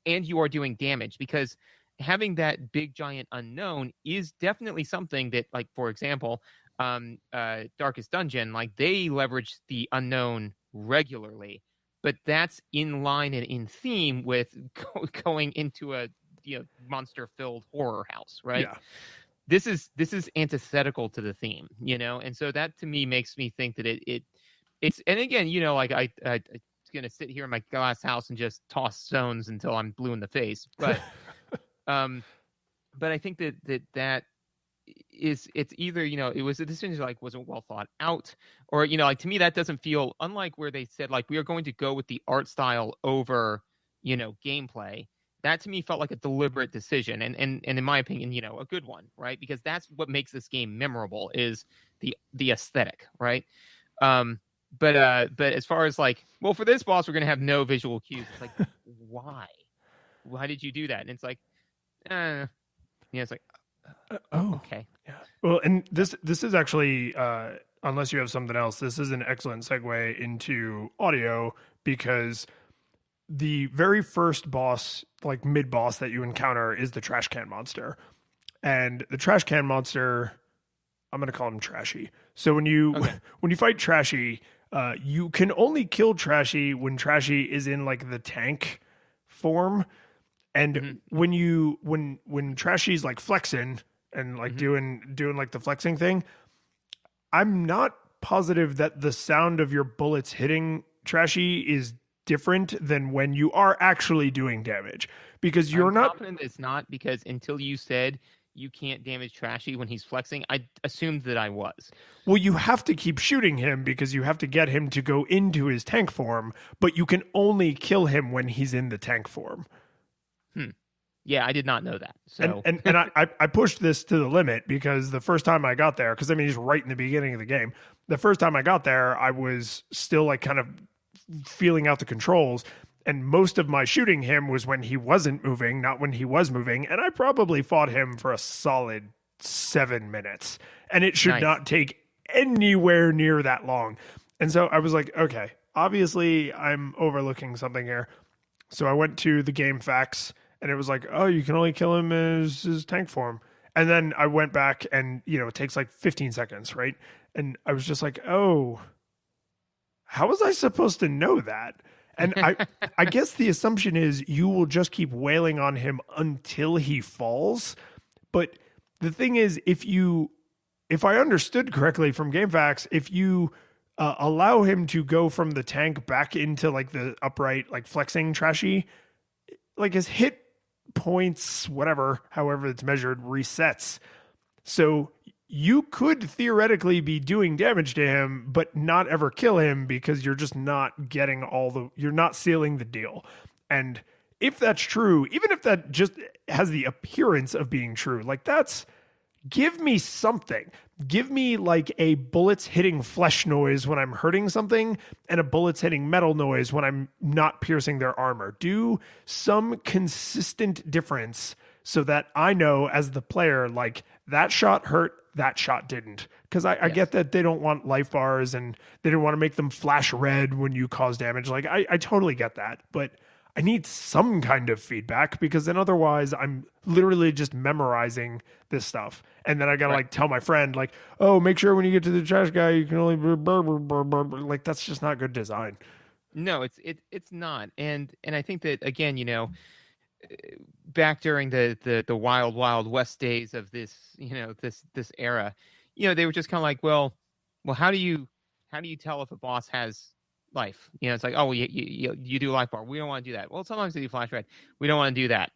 and you are doing damage, because having that big giant unknown is definitely something that, like, for example, Darkest Dungeon, like they leverage the unknown regularly, but that's in line and in theme with going into a monster-filled horror house, right? Yeah. This is antithetical to the theme, and so that to me makes me think that it's, and again, like I gonna sit here in my glass house and just toss stones until I'm blue in the face, but but I think that is, it's either, it was a decision that like wasn't well thought out, or, like to me that doesn't feel, unlike where they said like we are going to go with the art style over, gameplay. That to me felt like a deliberate decision, and in my opinion, a good one, right? Because that's what makes this game memorable, is the aesthetic, right? But as far as like, well, for this boss we're gonna have no visual cues. It's like, why did you do that? And it's like, it's like, okay. Yeah. Well, and this is actually, unless you have something else, this is an excellent segue into audio, because the very first boss, like mid boss that you encounter, is the trash can monster. And the trash can monster, I'm going to call him Trashy. So when you fight Trashy, you can only kill Trashy when Trashy is in like the tank form. And when Trashy's like flexing and like doing like the flexing thing, I'm not positive that the sound of your bullets hitting trashy is different than when you are actually doing damage, because you're I'm not confident it's not, because until you said you can't damage Trashy when he's flexing, I assumed that I was. well, you have to keep shooting him because you have to get him to go into his tank form, but you can only kill him when he's in the tank form. Yeah, I did not know that. So And I pushed this to the limit, because the first time I got there, because I mean, he's right in the beginning of the game. The first time I got there, I was still like kind of feeling out the controls. And most of my shooting him was when he wasn't moving, not when he was moving. And I probably fought him for a solid 7 minutes. And it should Nice. not take anywhere near that long. And so I was like, okay, obviously I'm overlooking something here. So I went to the game facts, and it was like, oh, you can only kill him as his tank form. And then I went back, and, you know, it takes like 15 seconds, right? And I was just like, oh, how was I supposed to know that? And I guess the assumption is you will just keep wailing on him until he falls. But the thing is, if I understood correctly from GameFAQs, if you allow him to go from the tank back into like the upright, like flexing trashy, like his hit points, whatever, however it's measured, resets. So you could theoretically be doing damage to him, but not ever kill him, because you're just not getting you're not sealing the deal. And if that's true, even if that just has the appearance of being true, like give me something. Give me like a bullets hitting flesh noise when I'm hurting something, and a bullets hitting metal noise when I'm not piercing their armor. Do some consistent difference so that I know as the player, like, that shot hurt, that shot didn't. Because I get that they don't want life bars, and they don't want to make them flash red when you cause damage. Like, I totally get that. But I need some kind of feedback, because then otherwise I'm literally just memorizing this stuff. And then I got to like tell my friend, like, oh, make sure when you get to the trash guy, you can only like, that's just not good design. no, it's not. And I think that, again, you know, back during the wild west days of this, you know, this era, you know, they were just kind of like, well, how do you tell if a boss has life? You know, it's like, oh, well, you do life bar. We don't want to do that. Well, sometimes they do flash red. We don't want to do that.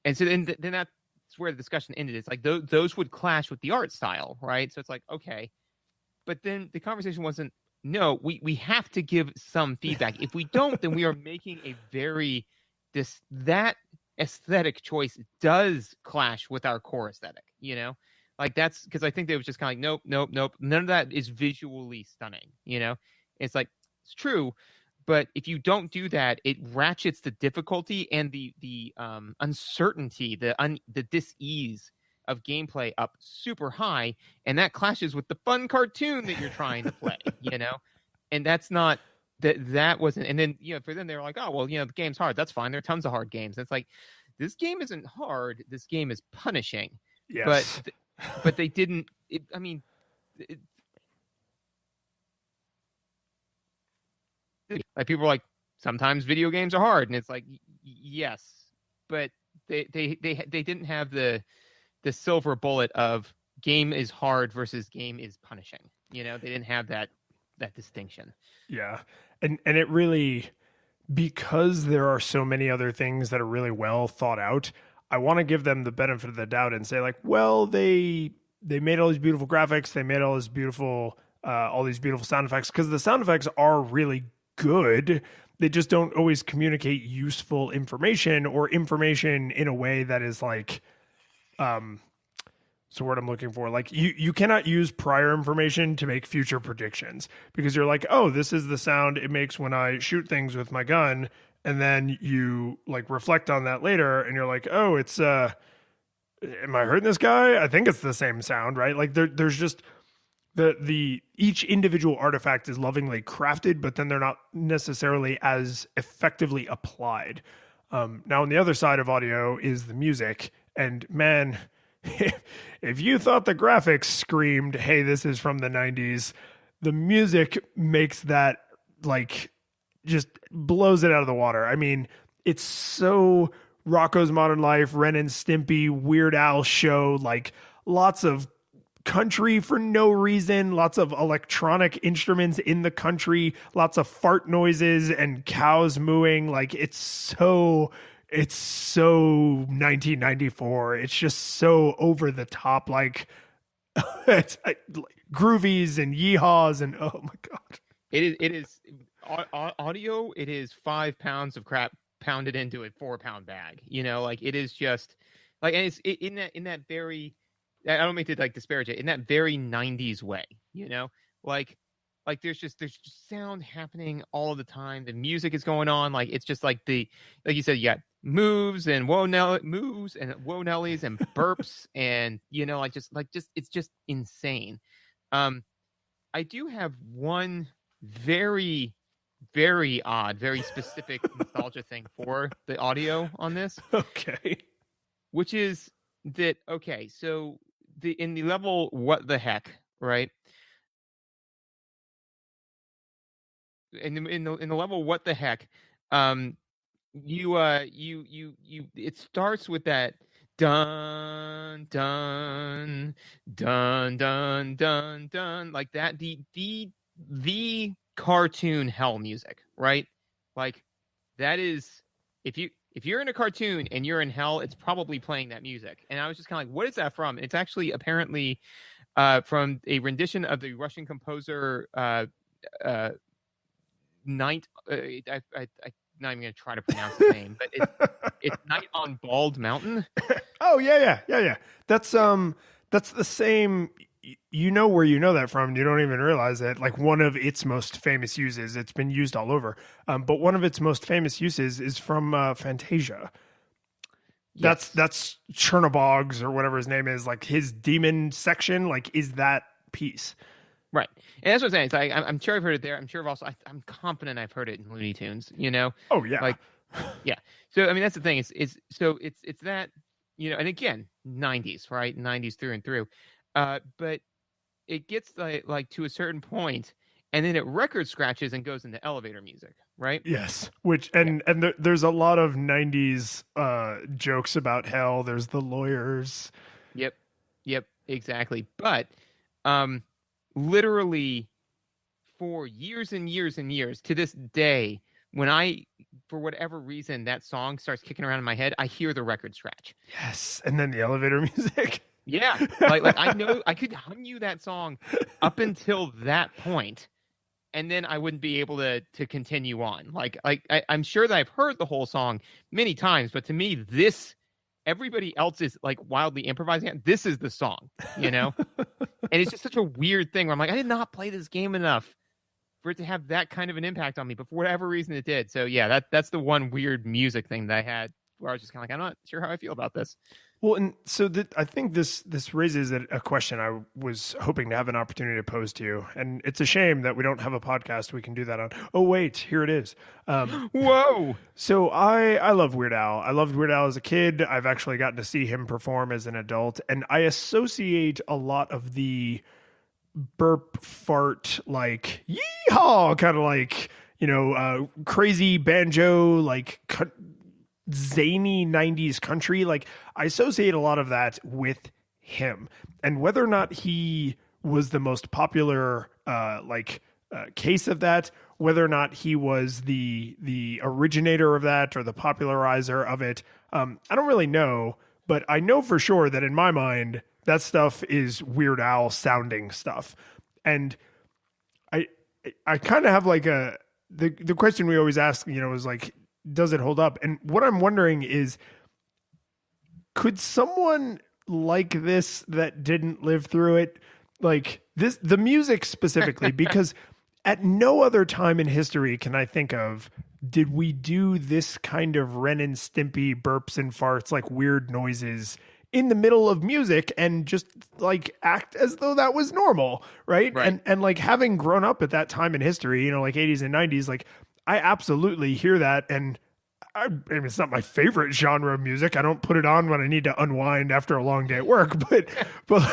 And so then that's where the discussion ended. It's like those would clash with the art style, right? So it's like, okay, but then the conversation wasn't, no, we have to give some feedback. If we don't, then we are making a very that aesthetic choice does clash with our core aesthetic, you know? Like, that's because I think they was just kind of like, nope. None of that is visually stunning, you know? It's like, it's true, but if you don't do that, it ratchets the difficulty and the uncertainty, the dis-ease of gameplay up super high, and that clashes with the fun cartoon that you're trying to play, you know? And that's not that wasn't. And then, you know, for them, they were like, oh, well, you know, the game's hard. That's fine. There are tons of hard games. It's like, this game isn't hard. This game is punishing. Yes. But they didn't. Like, people are like, sometimes video games are hard, and it's like, yes, but they didn't have the silver bullet of game is hard versus game is punishing. You know, they didn't have that distinction. Yeah. And it really, because there are so many other things that are really well thought out, I want to give them the benefit of the doubt and say, like, well, they made all these beautiful graphics, they made all these beautiful sound effects, because the sound effects are really good. They just don't always communicate useful information, or information in a way that is like, so what I'm looking for, like, you cannot use prior information to make future predictions, because you're like, oh, this is the sound it makes when I shoot things with my gun. And then you like reflect on that later, and you're like, oh, it's, am I hurting this guy? I think it's the same sound, right? Like, there's just the each individual artifact is lovingly crafted, but then they're not necessarily as effectively applied. Now on the other side of audio is the music, and man, if you thought the graphics screamed, hey, this is from the 90s, the music makes that, like, just blows it out of the water. I mean, it's so Rocko's Modern Life, Ren and Stimpy, Weird Al show, like, lots of country for no reason, lots of electronic instruments in the country, lots of fart noises and cows mooing. Like it's so 1994. It's just so over the top. Like it's like groovies and yeehaws and oh my God. It is audio. It is 5 pounds of crap pounded into a 4-pound bag. You know, like it is just like, and it's in that very, I don't mean to like disparage it, in that very 90s way, you know, like there's just sound happening all the time. The music is going on. Like, it's just like like you said, you got moves and whoa nellies and burps and, you know, it's just insane. I do have one very, very odd, very specific nostalgia thing for the audio on this. Okay. Which is that, okay, so in the level what the heck, right? In the level what the heck, you it starts with that dun dun dun dun dun dun, like that, the cartoon hell music, right? Like that is, if you're in a cartoon and you're in hell, it's probably playing that music. And I was just kind of like, what is that from? It's actually apparently from a rendition of the Russian composer Night. I'm not even going to try to pronounce his name, but it's Night on Bald Mountain. Oh yeah. That's the same. You know where you know that from, and you don't even realize it. Like one of its most famous uses, it's been used all over. But one of its most famous uses is from Fantasia. Yes. That's Chernobog's or whatever his name is. Like his demon section, like is that piece. Right. And that's what I'm saying. It's like, I'm sure I've heard it there. I'm sure I'm confident I've heard it in Looney Tunes, you know? Oh yeah. Like, yeah. So, I mean, that's the thing it's that, you know, and again, 90s, right? 90s through and through. But it gets like to a certain point, and then it record scratches and goes into elevator music, right? Yes. Which, and there's a lot of 90s jokes about hell. There's the lawyers. Yep, exactly. But, literally for years and years and years to this day, when for whatever reason that song starts kicking around in my head, I hear the record scratch. Yes. And then the elevator music. Yeah. Like I know I could hum you that song up until that point, and then I wouldn't be able to continue on. Like I'm sure that I've heard the whole song many times, but to me, everybody else is like wildly improvising it. This is the song, you know? And it's just such a weird thing where I'm like, I did not play this game enough for it to have that kind of an impact on me, but for whatever reason it did. So yeah, that's the one weird music thing that I had where I was just kind of like, I'm not sure how I feel about this. Well, and so I think this raises a question I was hoping to have an opportunity to pose to you. And it's a shame that we don't have a podcast we can do that on. Oh, wait, here it is. Whoa. So I love Weird Al. I loved Weird Al as a kid. I've actually gotten to see him perform as an adult. And I associate a lot of the burp fart, like, yeehaw, kind of like, you know, crazy banjo, like zany 90s country. Like I associate a lot of that with him, and whether or not he was the most popular case of that, whether or not he was the originator of that or the popularizer of it, I don't really know, but I know for sure that in my mind that stuff is Weird Al sounding stuff. And I kind of have like the question we always ask, you know, is like, does it hold up? And what I'm wondering is, could someone like this that didn't live through it, like this, the music specifically, because at no other time in history can I think of, did we do this kind of Ren and Stimpy burps and farts, like weird noises in the middle of music and just like act as though that was normal. Right. And like having grown up at that time in history, you know, like 80s and 90s, like I absolutely hear that. And I mean, it's not my favorite genre of music. I don't put it on when I need to unwind after a long day at work, but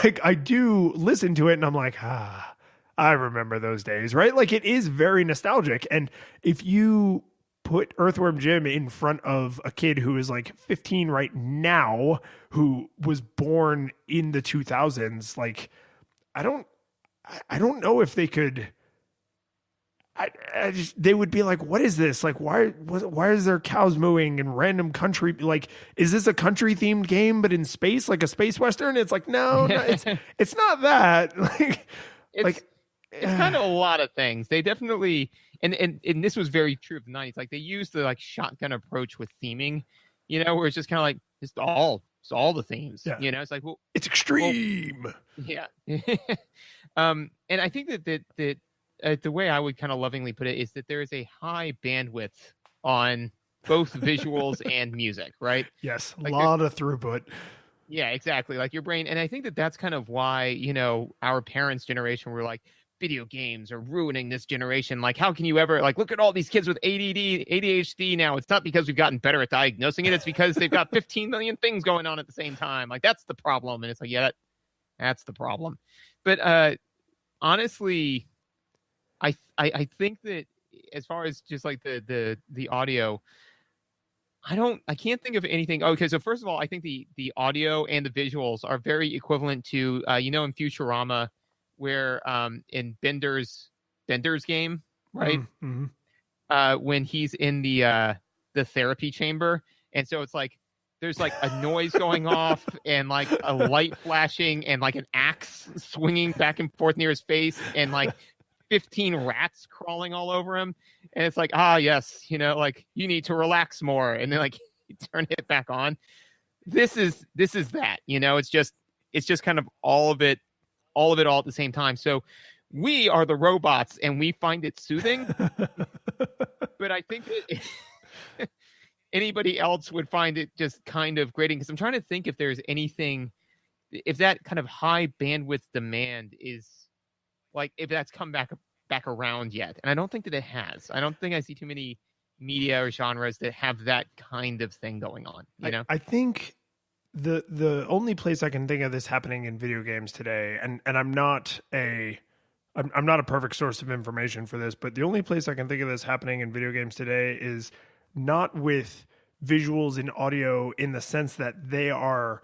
like I do listen to it and I'm like, I remember those days, right? Like it is very nostalgic. And if you put Earthworm Jim in front of a kid who is like 15 right now, who was born in the 2000s, like I don't know if they could. They would be like, what is this? Like, why is there cows mooing in random country? Like, is this a country themed game, but in space, like a space Western? It's like, no, it's not that. It's kind of a lot of things. They definitely, and this was very true of the 90s. Like they used the like shotgun approach with theming, where it's just kind of like, it's all the themes, it's like, well, it's extreme. Well, yeah. And I think that the way I would kind of lovingly put it is that there is a high bandwidth on both visuals and music, right? Yes, a lot of throughput. Yeah, exactly. Like your brain. And I think that that's kind of why, our parents' generation were like, video games are ruining this generation. Like, how can you ever, like, look at all these kids with ADHD now. It's not because we've gotten better at diagnosing it. It's because they've got 15 million things going on at the same time. Like, that's the problem. And it's like, yeah, that's the problem. But honestly, I think that as far as just like the audio, I can't think of anything. Okay, so first of all, I think the audio and the visuals are very equivalent to in Futurama, where in Bender's game, right? Mm-hmm. When he's in the therapy chamber, and so it's like there's like a noise going off and like a light flashing and like an axe swinging back and forth near his face and like 15 rats crawling all over him, and it's like, yes, like you need to relax more, and then like you turn it back on. This is that, it's just kind of all of it all at the same time. So we are the robots and we find it soothing, but I think that anybody else would find it just kind of grating, because I'm trying to think if there's anything, if that kind of high bandwidth demand is like, if that's come back around yet. And I don't think that it has. I don't think I see too many media or genres that have that kind of thing going on, I think the only place I can think of this happening in video games today, and I'm not a perfect source of information for this, but the only place I can think of this happening in video games today is not with visuals and audio in the sense that they are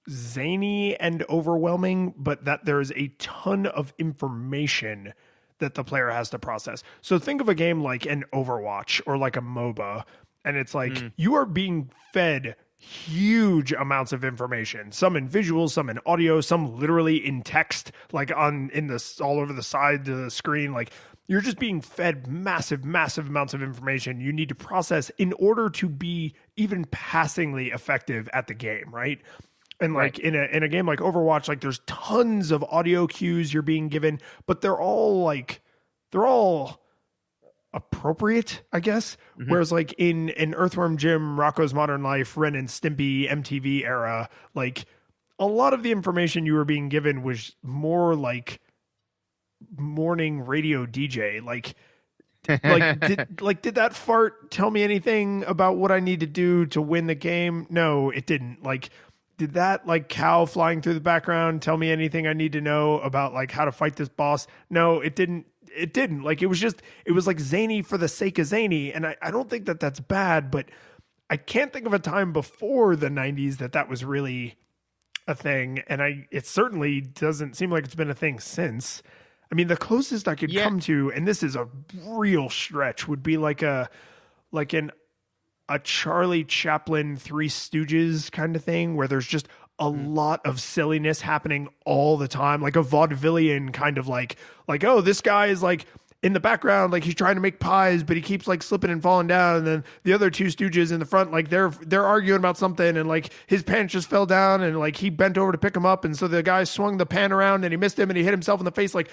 zany and overwhelming, but that there's a ton of information that the player has to process. So think of a game like an Overwatch or like a MOBA, and it's like you are being fed huge amounts of information, some in visuals, some in audio, some literally in text, like all over the side of the screen. Like you're just being fed massive amounts of information you need to process in order to be even passingly effective at the game, right? And like in a game like Overwatch, like there's tons of audio cues you're being given, but they're all appropriate, I guess. Mm-hmm. Whereas like in Earthworm Jim, Rocko's Modern Life, Ren and Stimpy, MTV era, like a lot of the information you were being given was more like morning radio DJ. Did that fart tell me anything about what I need to do to win the game? No, it didn't. Like, did that like cow flying through the background tell me anything I need to know about like how to fight this boss? No, it didn't. Like, it was like zany for the sake of zany. And I don't think that that's bad, but I can't think of a time before the 90s that was really a thing. And it certainly doesn't seem like it's been a thing since. I mean, the closest I could come to, and this is a real stretch, would be like a Charlie Chaplin Three Stooges kind of thing, where there's just a lot of silliness happening all the time, like a vaudevillian kind of like, oh, this guy is like in the background, like he's trying to make pies, but he keeps like slipping and falling down. And then the other two stooges in the front, like they're arguing about something, and like his pants just fell down, and like he bent over to pick him up, and so the guy swung the pan around and he missed him and he hit himself in the face. Like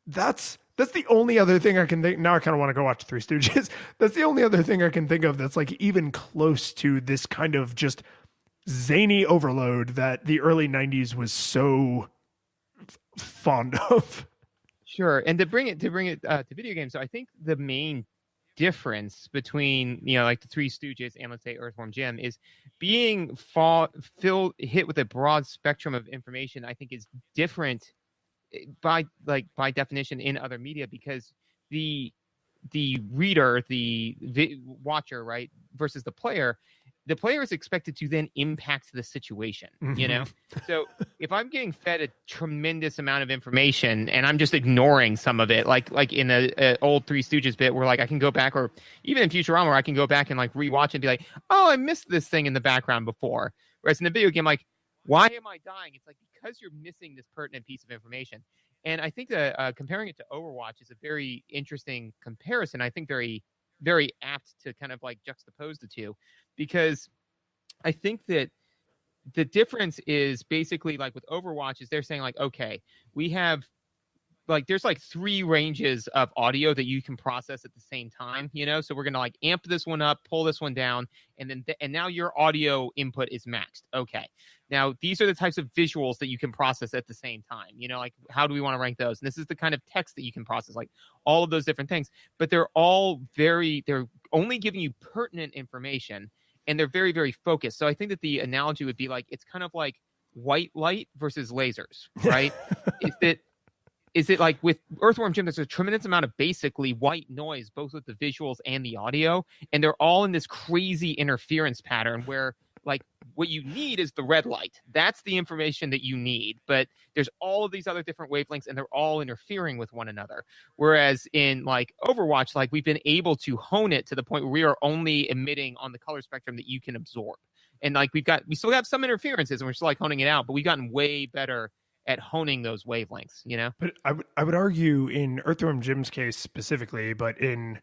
that's the only other thing I can think. Now I kind of want to go watch Three Stooges. That's the only other thing I can think of that's like even close to this kind of just zany overload that the early 90s was so fond of. Sure. And to bring it to video games, so I think the main difference between, like the Three Stooges and let's say Earthworm Jim is being hit with a broad spectrum of information. I think is different by definition in other media, because the reader, the watcher, right, versus the player, the player is expected to then impact the situation, you know? So if I'm getting fed a tremendous amount of information and I'm just ignoring some of it, like in a old Three Stooges bit where like I can go back, or even in Futurama where I can go back and like rewatch and be like, oh, I missed this thing in the background before. Whereas in the video game, like, why am I dying? It's like, because you're missing this pertinent piece of information. And I think that comparing it to Overwatch is a very interesting comparison. I think very, very apt to kind of like juxtapose the two, because I think that the difference is basically like with Overwatch is they're saying like, okay, we have like, there's like 3 ranges of audio that you can process at the same time, you know? So we're going to like amp this one up, pull this one down, and then, and now your audio input is maxed. Okay. Now these are the types of visuals that you can process at the same time, you know, like how do we want to rank those? And this is the kind of text that you can process, like all of those different things, but they're all they're only giving you pertinent information, and they're very, very focused. So I think that the analogy would be like, it's kind of like white light versus lasers, right? Is it like with Earthworm Jim, there's a tremendous amount of basically white noise, both with the visuals and the audio, and they're all in this crazy interference pattern where like what you need is the red light. That's the information that you need, but there's all of these other different wavelengths and they're all interfering with one another. Whereas in like Overwatch, like we've been able to hone it to the point where we are only emitting on the color spectrum that you can absorb. And like we still have some interferences and we're still like honing it out, but we've gotten way better at honing those wavelengths, you know? But I would argue in Earthworm Jim's case specifically, but in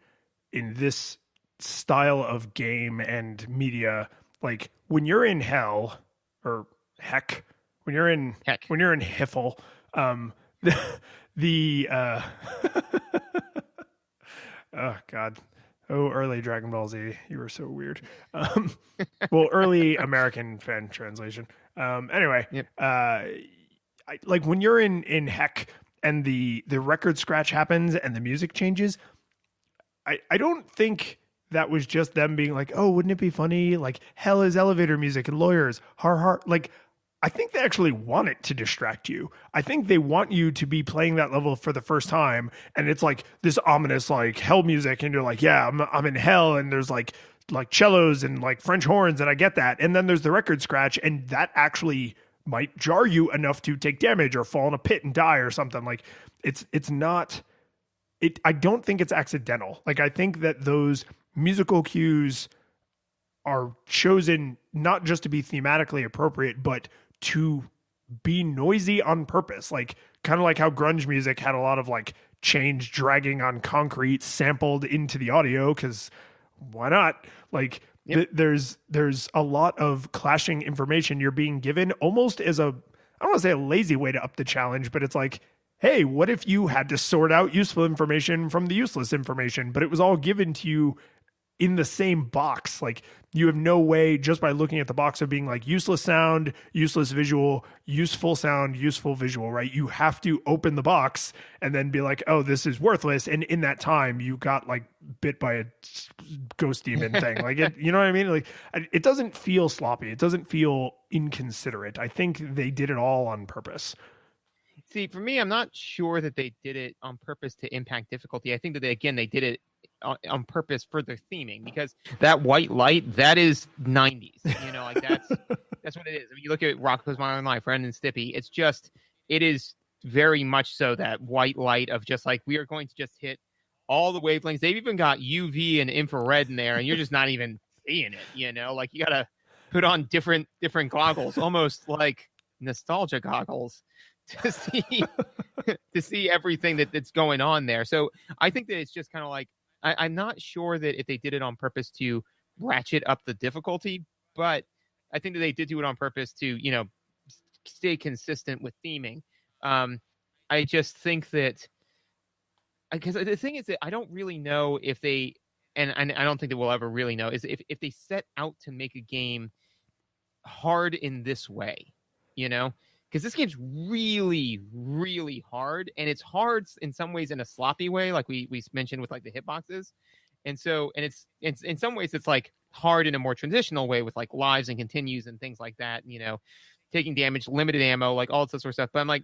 this style of game and media, like when you're in hell or heck, when you're in Hiffle, the oh God. Oh, early Dragon Ball Z. You were so weird. Well, early American fan translation. Anyway, Yep. Like when you're in heck and the record scratch happens and the music changes, I don't think that was just them being like, oh, wouldn't it be funny? Like hell is elevator music and lawyers, har har. Like I think they actually want it to distract you. I think they want you to be playing that level for the first time, and it's like this ominous like hell music, and you're like, yeah, I'm in hell, and there's like cellos and like French horns, and I get that. And then there's the record scratch, and that actually might jar you enough to take damage or fall in a pit and die or something. Like it's not it. I don't think it's accidental. Like I think that those musical cues are chosen not just to be thematically appropriate, but to be noisy on purpose. Like kind of like how grunge music had a lot of like chains dragging on concrete sampled into the audio, because why not? Like Yep. there's a lot of clashing information you're being given almost as a, I don't want to say a lazy way to up the challenge, but it's like, hey, what if you had to sort out useful information from the useless information, but it was all given to you in the same box? Like you have no way just by looking at the box of being like useless sound, useless visual, useful sound, useful visual, right? You have to open the box and then be like, oh, this is worthless. And in that time you got like bit by a ghost demon thing. Like it, you know what I mean? Like it doesn't feel sloppy. It doesn't feel inconsiderate. I think they did it all on purpose. See, for me, I'm not sure that they did it on purpose to impact difficulty. I think that they did it on purpose for their theming, because that white light, that is 90s, you know, like that's what it is. I mean, you look at Rocko's Modern Life, Ren and Stimpy, it is very much so that white light of just like, we are going to just hit all the wavelengths. They've even got UV and infrared in there, and you're just not even seeing it, you know, like you got to put on different goggles, almost like nostalgia goggles, to see everything that's going on there. So I think that it's just kind of like, I'm not sure that if they did it on purpose to ratchet up the difficulty, but I think that they did do it on purpose to, you know, stay consistent with theming. I just think that, because the thing is that I don't really know if they, and I don't think that we'll ever really know, is if they set out to make a game hard in this way, you know? Because this game's really, really hard, and it's hard in some ways in a sloppy way, like we mentioned with like the hitboxes, and it's in some ways it's like hard in a more traditional way with like lives and continues and things like that, you know, taking damage, limited ammo, like all that sort of stuff. But I'm like,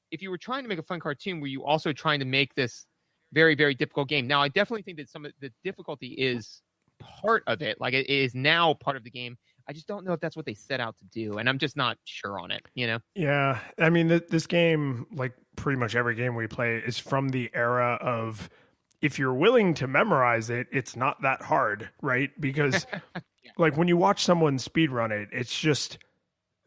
if you were trying to make a fun cartoon, were you also trying to make this very, very difficult game? Now, I definitely think that some of the difficulty is part of it. Like it is now part of the game. I just don't know if that's what they set out to do, and I'm just not sure on it. Yeah, I mean, this game, like pretty much every game we play, is from the era of if you're willing to memorize it, it's not that hard, right? Because like when you watch someone speedrun it, it's just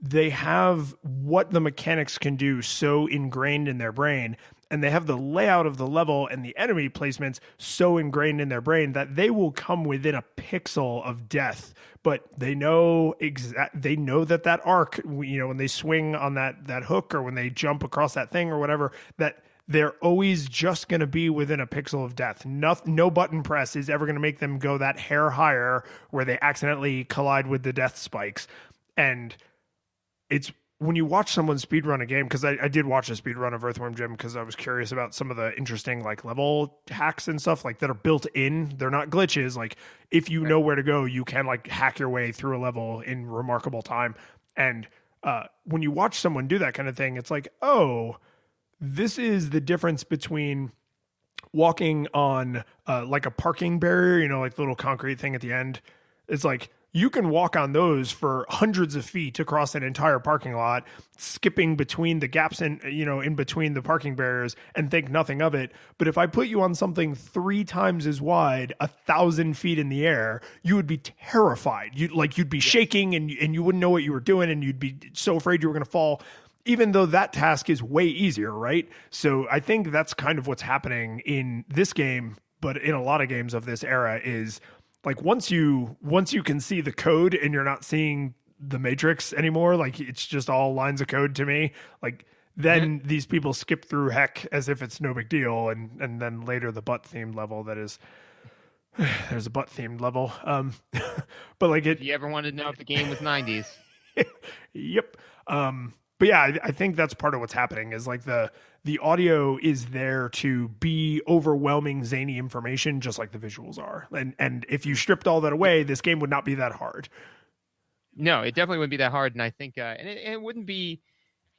they have what the mechanics can do so ingrained in their brain, and they have the layout of the level and the enemy placements so ingrained in their brain that they will come within a pixel of death. But they know they know that arc, when they swing on that hook or when they jump across that thing or whatever, that they're always just going to be within a pixel of death. No button press is ever going to make them go that hair higher where they accidentally collide with the death spikes. And it's when you watch someone speedrun a game, because I did watch a speedrun of Earthworm Jim because I was curious about some of the interesting like level hacks and stuff like that are built in. They're not glitches. Like if you know where to go, you can like hack your way through a level in remarkable time. And when you watch someone do that kind of thing, it's like, oh, this is the difference between walking on like a parking barrier, like the little concrete thing at the end. It's like you can walk on those for hundreds of feet across an entire parking lot, skipping between the gaps in between the parking barriers and think nothing of it. But if I put you on something 3 times as wide, 1,000 feet in the air, you would be terrified. You'd be shaking and you wouldn't know what you were doing, and you'd be so afraid you were going to fall, even though that task is way easier, right? So I think that's kind of what's happening in this game, but in a lot of games of this era is like once you can see the code and you're not seeing the matrix anymore, like it's just all lines of code to me, like then these people skip through heck as if it's no big deal, and then later the butt themed level that is there's a butt themed level. But like if you ever wanted to know if the game was 90s. Yep. But yeah, I think that's part of what's happening is like the audio is there to be overwhelming zany information, just like the visuals are. And if you stripped all that away, this game would not be that hard. No, it definitely wouldn't be that hard. And I think, and it wouldn't be.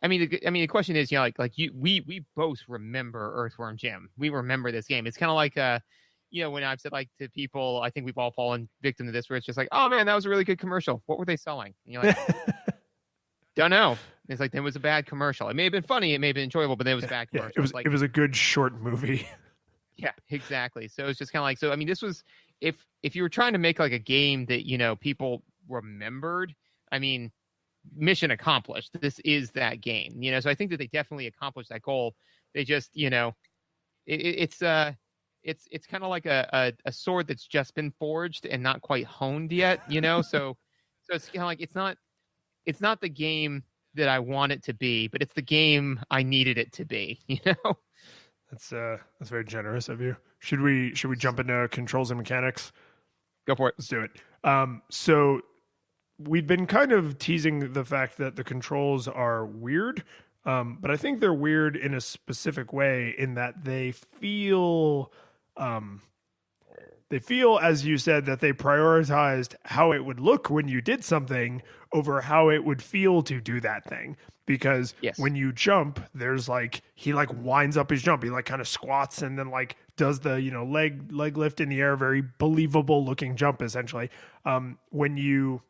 I mean, the question is, we both remember Earthworm Jim. We remember this game. It's kind of like, when I've said like to people, I think we've all fallen victim to this, where it's just like, oh man, that was a really good commercial. What were they selling? And you're like, don't know. It's like, it was a bad commercial. It may have been funny, it may have been enjoyable, but it was a bad commercial. It was a good short movie. Yeah, exactly. So it's just kind of like, so I mean, this was if you were trying to make like a game that people remembered, I mean, mission accomplished. This is that game. So I think that they definitely accomplished that goal. They just, it's kind of like a sword that's just been forged and not quite honed yet. So it's kind of like it's not the game that I want it to be, but it's the game I needed it to be, That's very generous of you. Should we jump into controls and mechanics? Go for it. Let's do it. So we've been kind of teasing the fact that the controls are weird, but I think they're weird in a specific way in that they feel, as you said, that they prioritized how it would look when you did something over how it would feel to do that thing. Because when you jump, there's like, he like winds up his jump. He like kind of squats and then like does the, leg lift in the air, very believable looking jump essentially. When you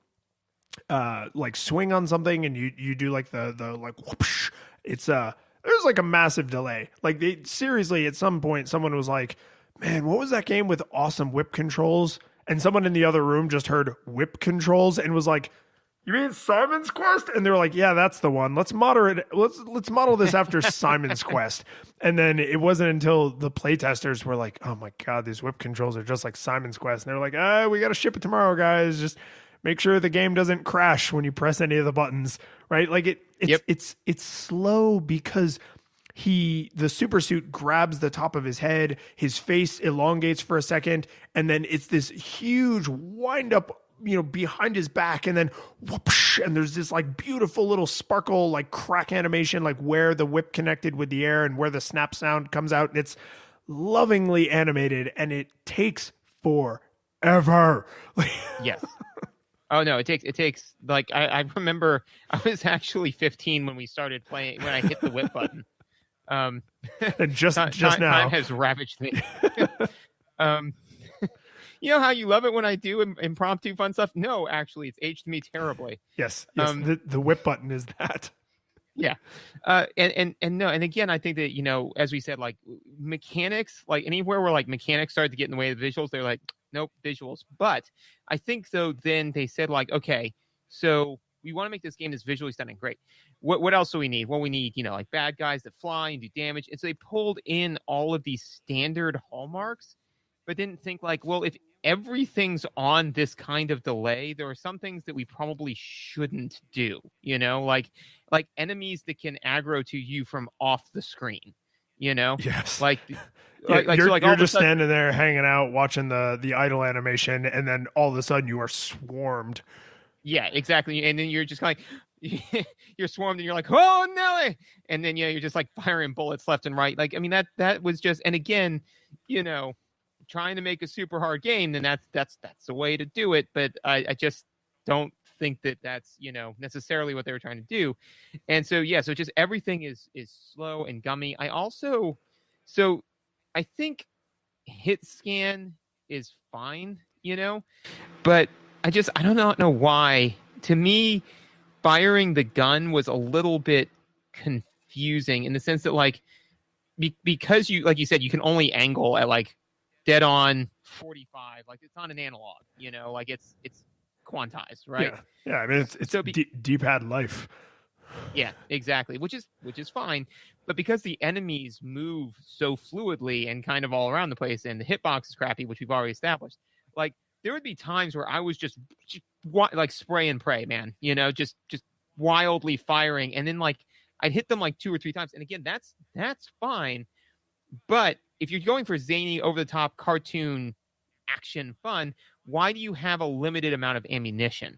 like swing on something and you do like the like whoosh, it's there's like a massive delay. Like seriously, at some point someone was like, man, what was that game with awesome whip controls? And someone in the other room just heard whip controls and was like, you mean Simon's Quest? And they were like, yeah, that's the one. Let's model this after Simon's Quest. And then it wasn't until the playtesters were like, oh my God, these whip controls are just like Simon's Quest. And they were like, we got to ship it tomorrow, guys. Just make sure the game doesn't crash when you press any of the buttons, right? Like it's slow because the super suit grabs the top of his head, his face elongates for a second, and then it's this huge wind up, behind his back, and then whoosh, and there's this like beautiful little sparkle, like crack animation, like where the whip connected with the air and where the snap sound comes out, and it's lovingly animated, and it takes forever. Yes. Oh no, it takes like I remember I was actually 15 when we started playing, when I hit the whip button. And just now time has ravaged me. You know how you love it when I do impromptu fun stuff? No, actually, it's aged me terribly. Yes. The whip button is that. Yeah. And no, and again, I think that, as we said, like mechanics, like anywhere where like mechanics started to get in the way of the visuals, they're like, nope, visuals. But I think so then they said like, okay, so we want to make this game that's visually stunning. Great. What else do we need? Well, we need, like bad guys that fly and do damage. And so they pulled in all of these standard hallmarks, but didn't think like, well, if everything's on this kind of delay, there are some things that we probably shouldn't do, like enemies that can aggro to you from off the screen, Yes. like you're just standing there hanging out watching the idle animation, and then all of a sudden you are swarmed. Yeah, exactly. And then you're just like you're swarmed and you're like, oh Nelly, and then you're just like firing bullets left and right. Like, I mean, that was just, and again, trying to make a super hard game, then that's the way to do it. But I just don't think that that's necessarily what they were trying to do. And so so just everything is slow and gummy. I think hit scan is fine, but I don't know why. To me, firing the gun was a little bit confusing in the sense that like because you, like you said, you can only angle at like dead on 45, like it's not an analog, like it's quantized, right? Yeah. I mean, it's D-pad life. Yeah, exactly. Which is fine, but because the enemies move so fluidly and kind of all around the place, and the hitbox is crappy, which we've already established, like there would be times where I was just like spray and pray, man. Just wildly firing, and then like I'd hit them like 2 or 3 times, and again, that's fine. But if you're going for zany, over the top cartoon action fun, why do you have a limited amount of ammunition?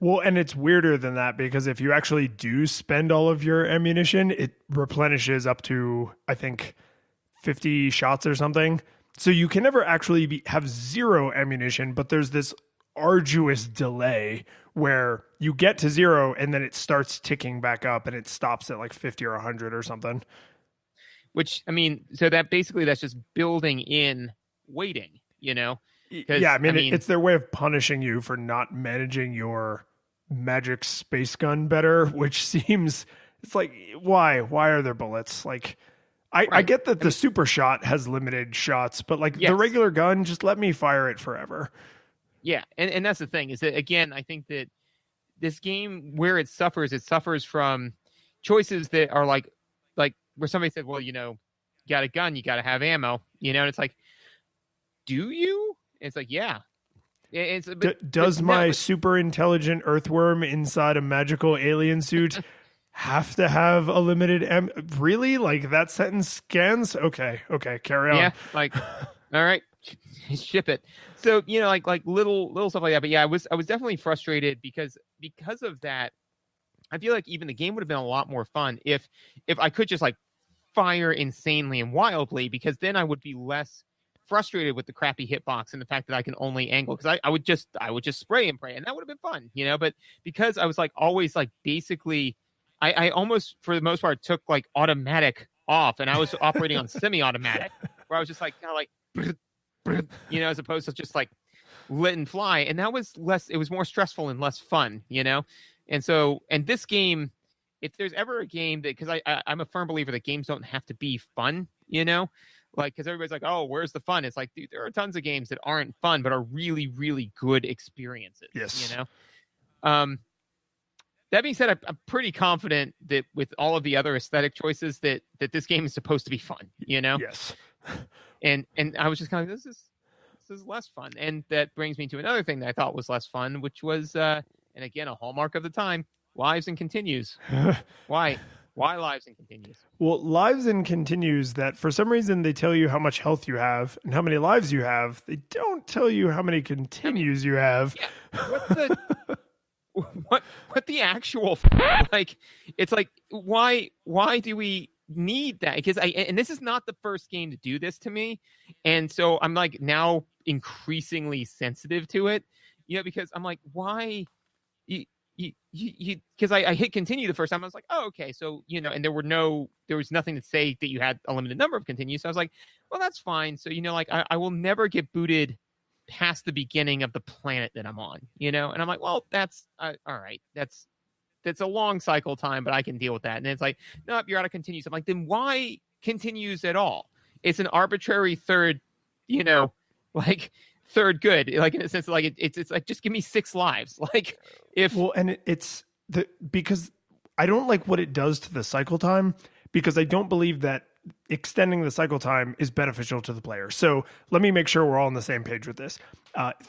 Well, and it's weirder than that, because if you actually do spend all of your ammunition, it replenishes up to, I think, 50 shots or something. So you can never actually have 0 ammunition, but there's this arduous delay where you get to 0 and then it starts ticking back up and it stops at like 50 or 100 or something. Which, I mean, so that's just building in waiting, Yeah, I mean, it's their way of punishing you for not managing your magic space gun better, which seems, it's like, why are there bullets? Like, I get that the super shot has limited shots, but like the regular gun, just let me fire it forever. Yeah, and that's the thing, is that, again, I think that this game, where it suffers from choices that are like where somebody said, well, you got a gun, you got to have ammo, and it's like, do you? It's like, yeah. Does my super intelligent earthworm inside a magical alien suit have to have a limited really? Like, that sentence scans? Okay, carry on. Yeah, like, all right, ship it. So, like little stuff like that. But yeah, I was definitely frustrated because of that. I feel like even the game would have been a lot more fun if I could just like fire insanely and wildly, because then I would be less frustrated with the crappy hitbox and the fact that I can only angle, because I would just spray and pray, and that would have been fun, But because I was like always like basically, I almost for the most part took like automatic off, and I was operating on semi-automatic, where I was just like kind of like, as opposed to just like lit and fly, and that was less. It was more stressful and less fun, And so, and this game, if there's ever a game that, because I'm a firm believer that games don't have to be fun, like, because everybody's like, oh, where's the fun? It's like, dude, there are tons of games that aren't fun but are really, really good experiences. Yes. That being said, I'm pretty confident that with all of the other aesthetic choices that this game is supposed to be fun. Yes. And I was just kind of, this is less fun, and that brings me to another thing that I thought was less fun, which was, and again, a hallmark of the time, lives and continues. Why lives and continues? Well, lives and continues, that for some reason they tell you how much health you have and how many lives you have. They don't tell you how many continues you have. Yeah, what the actual, like, it's like, why do we need that? Because and this is not the first game to do this to me, and so I'm like now increasingly sensitive to it, because I'm like, why? because I hit continue the first time. I was like, oh, okay. So, and there was nothing to say that you had a limited number of continues. So I was like, well, that's fine. So, like, I will never get booted past the beginning of the planet that I'm on, and I'm like, well, that's all right. That's a long cycle time, but I can deal with that. And it's like, nope, you're out of continues. I'm like, then why continues at all? It's an arbitrary third, like third good, like in a sense, like it's like, just give me 6 lives. Like and it's because I don't like what it does to the cycle time, because I don't believe that extending the cycle time is beneficial to the player. So let me make sure we're all on the same page with this.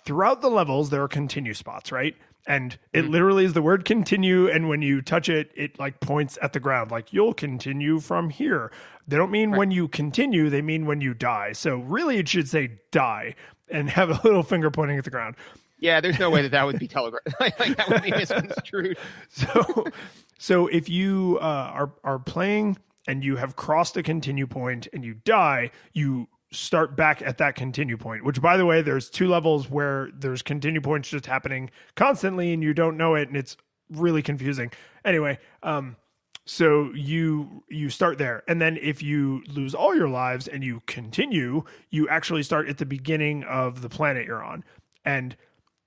Throughout the levels, there are continue spots, right? And it literally is the word continue. And when you touch it, it like points at the ground, like you'll continue from here. They don't mean when you continue, they mean when you die. So really it should say die and have a little finger pointing at the ground. Yeah, there's no way that would be telegraphed. Like that would be misconstrued. So if you are playing and you have crossed a continue point and you die, you start back at that continue point, which, by the way, there's 2 levels where there's continue points just happening constantly and you don't know it, and it's really confusing. Anyway, so you start there, and then if you lose all your lives and you continue, you actually start at the beginning of the planet you're on. And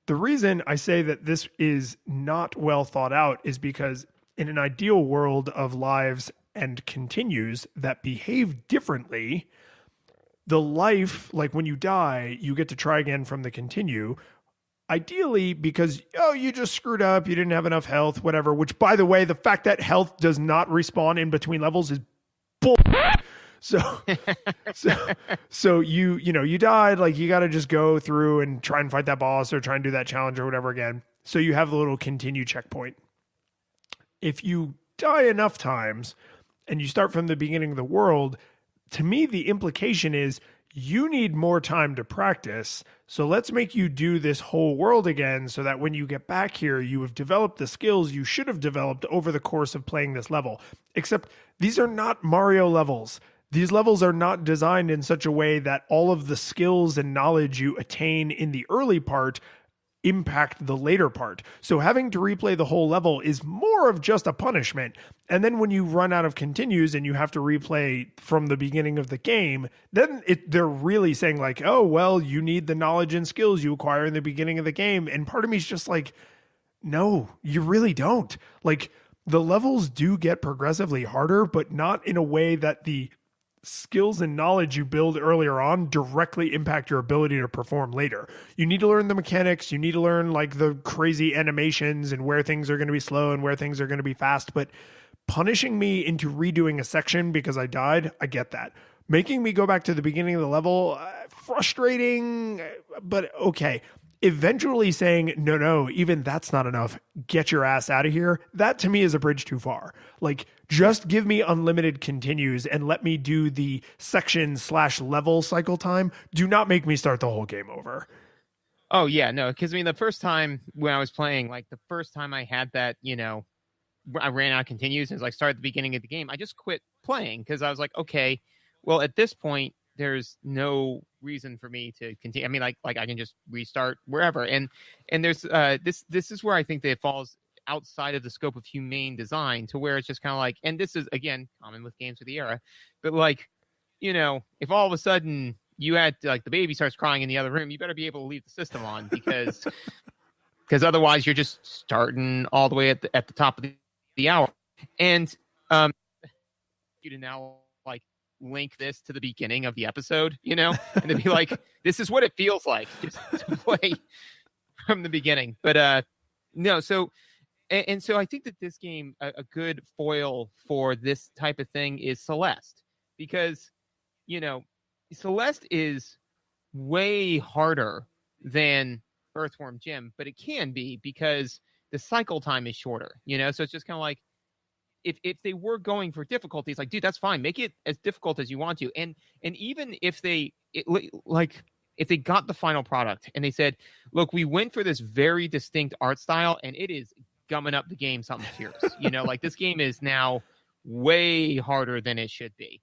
the reason I say that this is not well thought out is because in an ideal world of lives and continues that behave differently, the life, like when you die, you get to try again from the continue. Ideally, because, you just screwed up, you didn't have enough health, whatever, which, by the way, the fact that health does not respawn in between levels is bull. So you died, like you got to just go through and try and fight that boss or try and do that challenge or whatever again. So you have the little continue checkpoint. If you die enough times and you start from the beginning of the world, to me, the implication is you need more time to practice. So let's make you do this whole world again so that when you get back here, you have developed the skills you should have developed over the course of playing this level. Except these are not Mario levels. These levels are not designed in such a way that all of the skills and knowledge you attain in the early part impact the later part. So having to replay the whole level is more of just a punishment. And then when you run out of continues and you have to replay from the beginning of the game, then they're really saying like, oh, well, you need the knowledge and skills you acquire in the beginning of the game. And part of me is just like, no, you really don't. Like the levels do get progressively harder, but not in a way that the skills and knowledge you build earlier on directly impact your ability to perform later. You need to learn the mechanics. You need to learn like the crazy animations and where things are going to be slow and where things are going to be fast. But punishing me into redoing a section because I died, I get that. Making me go back to the beginning of the level, frustrating, but okay. Eventually saying, no, even that's not enough. Get your ass out of here. That to me is a bridge too far. Like, just give me unlimited continues and let me do the section/level cycle time. Do not make me start the whole game over. Oh, yeah, no, because I mean, the first time when I was playing, like the first time I had that, I ran out of continues and it was like start at the beginning of the game. I just quit playing because I was like, okay, well, at this point, there's no reason for me to continue. I mean, like I can just restart wherever. And there's this is where I think that it falls outside of the scope of humane design to where it's just kind of like, and this is again common with games of the era, but like, if all of a sudden you had like the baby starts crying in the other room, you better be able to leave the system on because otherwise you're just starting all the way at the top of the hour. And you to now like link this to the beginning of the episode, and to be like, this is what it feels like just to play from the beginning. But no, so and so I think that this game, a good foil for this type of thing is Celeste, because Celeste is way harder than Earthworm Jim, but it can be because the cycle time is shorter, so it's just kind of like, if they were going for difficulty, it's like, dude, that's fine. Make it as difficult as you want to. And even if if they got the final product and they said, look, we went for this very distinct art style and it is gumming up the game something fierce, like this game is now way harder than it should be.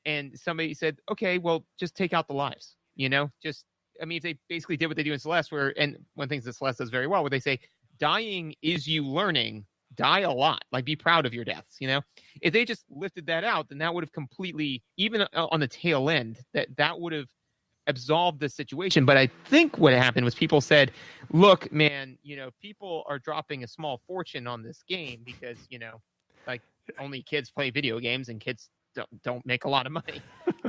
And somebody said, okay, well, just take out the lives, if they basically did what they do in Celeste, and one of the things that Celeste does very well, where they say, dying is you learning, die a lot. Like, be proud of your deaths, you know? If they just lifted that out, then that would have completely, even on the tail end, that would have absolved the situation. But I think what happened was people said, look, man, you know, people are dropping a small fortune on this game because, you know, like, only kids play video games and kids don't make a lot of money.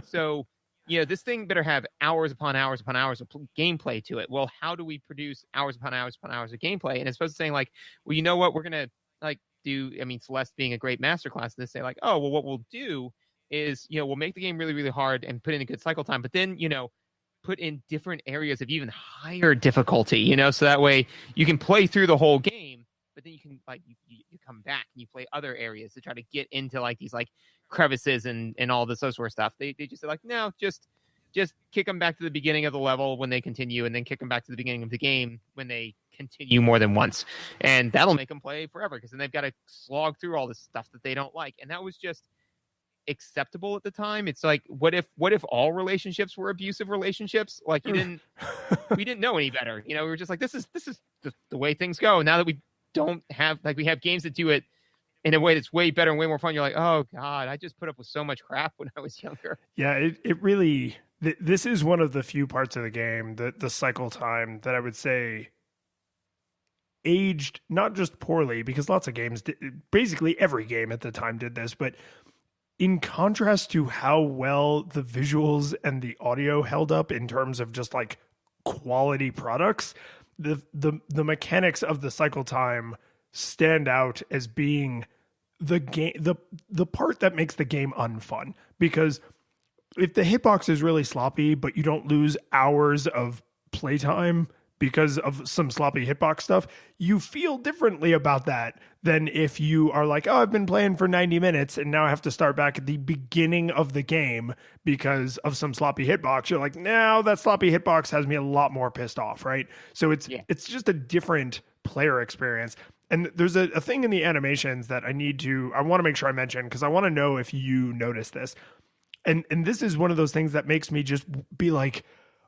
So, you know, this thing better have hours upon hours upon hours of gameplay to it. Well, how do we produce hours upon hours upon hours of gameplay? And it's supposed to say, like, well, you know what, we're going to, like, do, I mean, Celeste being a great masterclass, they say, like, oh, well, what we'll do is, you know, we'll make the game really, really hard and put in a good cycle time, but then, you know, put in different areas of even higher difficulty, you know, so that way you can play through the whole game, but then you can, like, you come back and you play other areas to try to get into, like, these, like, crevices and all this other sort of stuff. They just say, like, no, just kick them back to the beginning of the level when they continue, and then kick them back to the beginning of the game when they continue more than once. And that'll make them play forever, because then they've got to slog through all this stuff that they don't like. And that was just acceptable at the time. It's like, what if all relationships were abusive relationships? Like, we didn't know any better. You know, we were just like, this is the way things go. Now that we don't have, like, we have games that do it in a way that's way better and way more fun, you're like, oh God, I just put up with so much crap when I was younger. Yeah, it really, this is one of the few parts of the game, the cycle time, that I would say aged not just poorly, because lots of games, basically every game at the time did this, but in contrast to how well the visuals and the audio held up in terms of just, like, quality products, the mechanics of the cycle time stand out as being the game, the part that makes the game unfun. Because if the hitbox is really sloppy, but you don't lose hours of playtime because of some sloppy hitbox stuff, you feel differently about that than if you are like, oh, I've been playing for 90 minutes and now I have to start back at the beginning of the game because of some sloppy hitbox. You're like, now that sloppy hitbox has me a lot more pissed off, right? So it's just a different player experience. And there's a thing in the animations that I want to make sure I mention, because I want to know if you notice this. And this is one of those things that makes me just be like,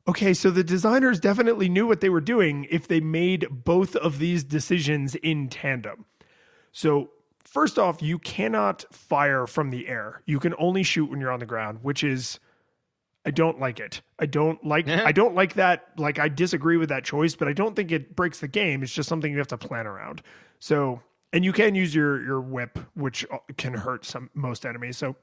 okay, so the designers definitely knew what they were doing if they made both of these decisions in tandem. So first off, you cannot fire from the air. You can only shoot when you're on the ground, which is, I don't like it. I don't like that. Like, I disagree with that choice, but I don't think it breaks the game. It's just something you have to plan around. So, and you can use your whip, which can hurt most enemies. So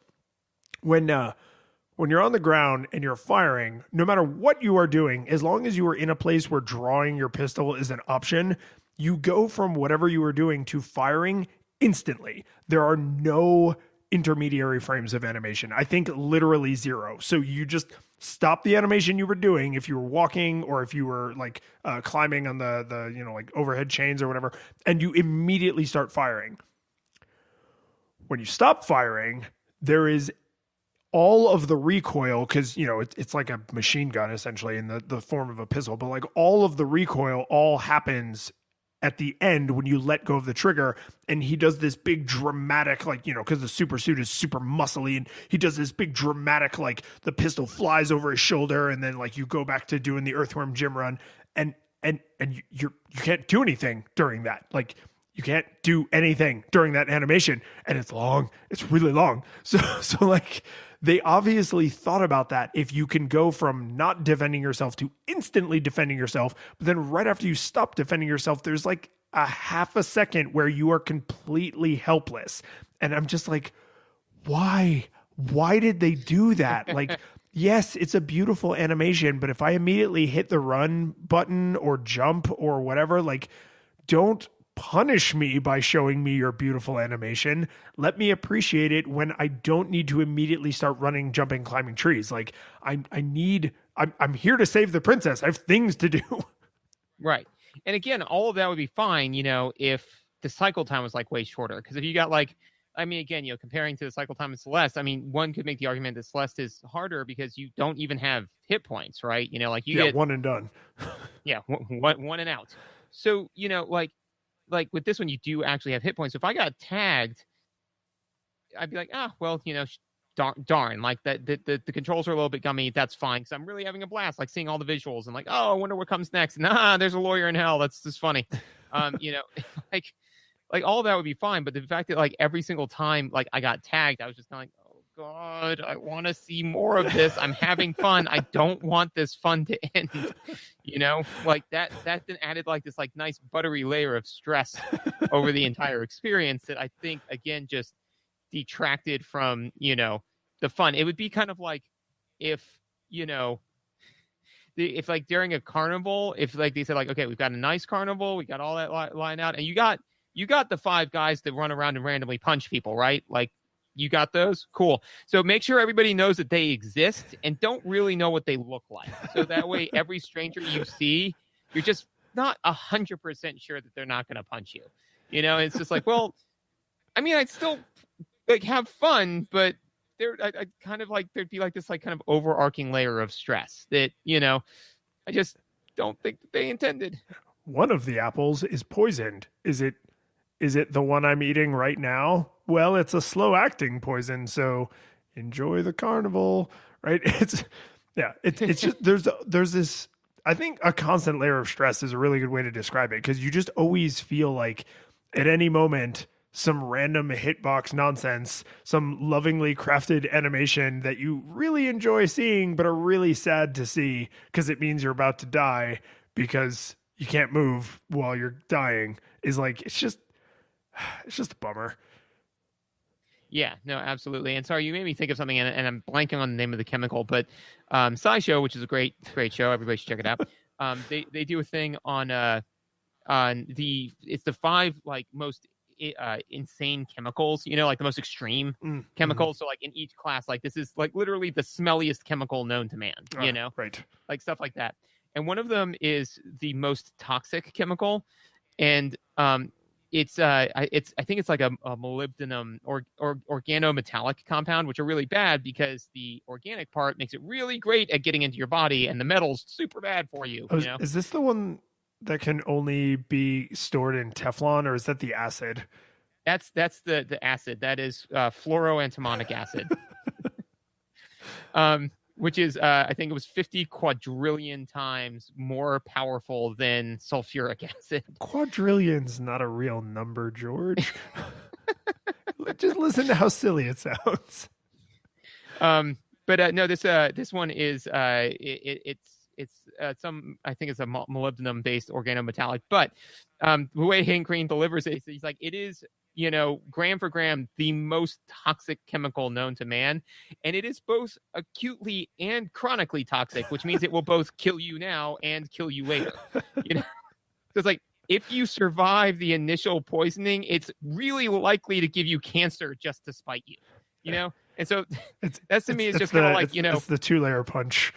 when you're on the ground and you're firing, no matter what you are doing, as long as you are in a place where drawing your pistol is an option, you go from whatever you are doing to firing instantly. There are no intermediary frames of animation. I think literally zero. So you just stop the animation you were doing if you were walking or if you were, like, climbing on the you know, like, overhead chains or whatever, and you immediately start firing. When you stop firing, there is all of the recoil, because, you know, it's like a machine gun essentially in the form of a pistol, but, like, all of the recoil all happens at the end when you let go of the trigger. And he does this big dramatic, like, you know, because the super suit is super muscly, and he does this big dramatic, like, the pistol flies over his shoulder, and then, like, you go back to doing the Earthworm Jim run, and you can't do anything during that. Like, you can't do anything during that animation, and it's long. It's really long. So like, they obviously thought about that. If you can go from not defending yourself to instantly defending yourself, but then right after you stop defending yourself, there's like a half a second where you are completely helpless. And I'm just like, why? Why did they do that? Like, yes, it's a beautiful animation, but if I immediately hit the run button or jump or whatever, like, don't punish me by showing me your beautiful animation. Let me appreciate it when I don't need to immediately start running, jumping, climbing trees. Like, I'm here to save the princess. I have things to do. Right. And again, all of that would be fine, you know, if the cycle time was, like, way shorter. Because if you got, like, I mean, again, you know, comparing to the cycle time of Celeste, I mean, one could make the argument that Celeste is harder because you don't even have hit points, right? You know, like, you get one and done. Yeah, one and out. So, you know, like with this one, you do actually have hit points. So if I got tagged, I'd be like, well, you know, darn, like that the controls are a little bit gummy. That's fine, because I'm really having a blast, like, seeing all the visuals and, like, oh, I wonder what comes next. Nah, there's a lawyer in hell. That's just funny. You know, like all of that would be fine, but the fact that like every single time like I got tagged, I was just kind of like, oh God, I want to see more of this. I'm having fun. I don't want this fun to end. You know, like that then added like this like nice buttery layer of stress over the entire experience that I think again just detracted from, you know, the fun. It would be kind of like if, you know, if like during a carnival, if like they said like, okay, we've got a nice carnival, we got all that line out, and you got the 5 guys that run around and randomly punch people, right? Like you got those? Cool. So make sure everybody knows that they exist and don't really know what they look like. So that way every stranger you see, you're just not 100% sure that they're not going to punch you. You know, it's just like, well, I mean, I'd still like have fun, but I kind of like there'd be like this like kind of overarching layer of stress that, you know, I just don't think that they intended. One of the apples is poisoned. Is it the one I'm eating right now? Well, it's a slow acting poison, so enjoy the carnival, right? It's just there's this, I think a constant layer of stress is a really good way to describe it, because you just always feel like at any moment some random hitbox nonsense, some lovingly crafted animation that you really enjoy seeing but are really sad to see because it means you're about to die because you can't move while you're dying, is like, it's just a bummer. Yeah, no, absolutely. And sorry, you made me think of something, and I'm blanking on the name of the chemical, but SciShow, which is a great show, everybody should check it out. They do a thing on it's the 5 like most insane chemicals, you know, like the most extreme chemicals. So like in each class, like this is like literally the smelliest chemical known to man, you know, right? Like stuff like that. And one of them is the most toxic chemical, and it's I think it's like a molybdenum or organometallic compound, which are really bad because the organic part makes it really great at getting into your body, and the metal's super bad for you. You know? Is this the one that can only be stored in Teflon, or is that the acid? That's the acid. That is fluoroantimonic acid. Which is, I think it was 50 quadrillion times more powerful than sulfuric acid. Quadrillion's not a real number, George. Just listen to how silly it sounds. But no, this one is it's some, I think it's a molybdenum based organometallic. But the way Hank Green delivers it, he's like, it is, you know, gram for gram, the most toxic chemical known to man. And it is both acutely and chronically toxic, which means it will both kill you now and kill you later. You know, so it's like, if you survive the initial poisoning, it's really likely to give you cancer just to spite you, you know? And so that's to me, it's just kind of like, you know, it's the 2-layer punch.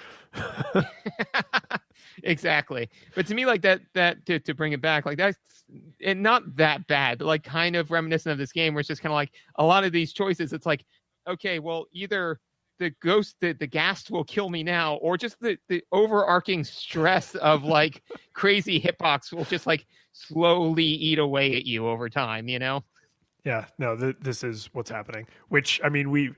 Exactly. But to me, like that to bring it back, like that's and not that bad, but like kind of reminiscent of this game where it's just kind of like a lot of these choices. It's like, okay, well, either the ghost, the ghast will kill me now, or just the overarching stress of like crazy hitbox will just like slowly eat away at you over time, you know? Yeah, no, this is what's happening, which, I mean,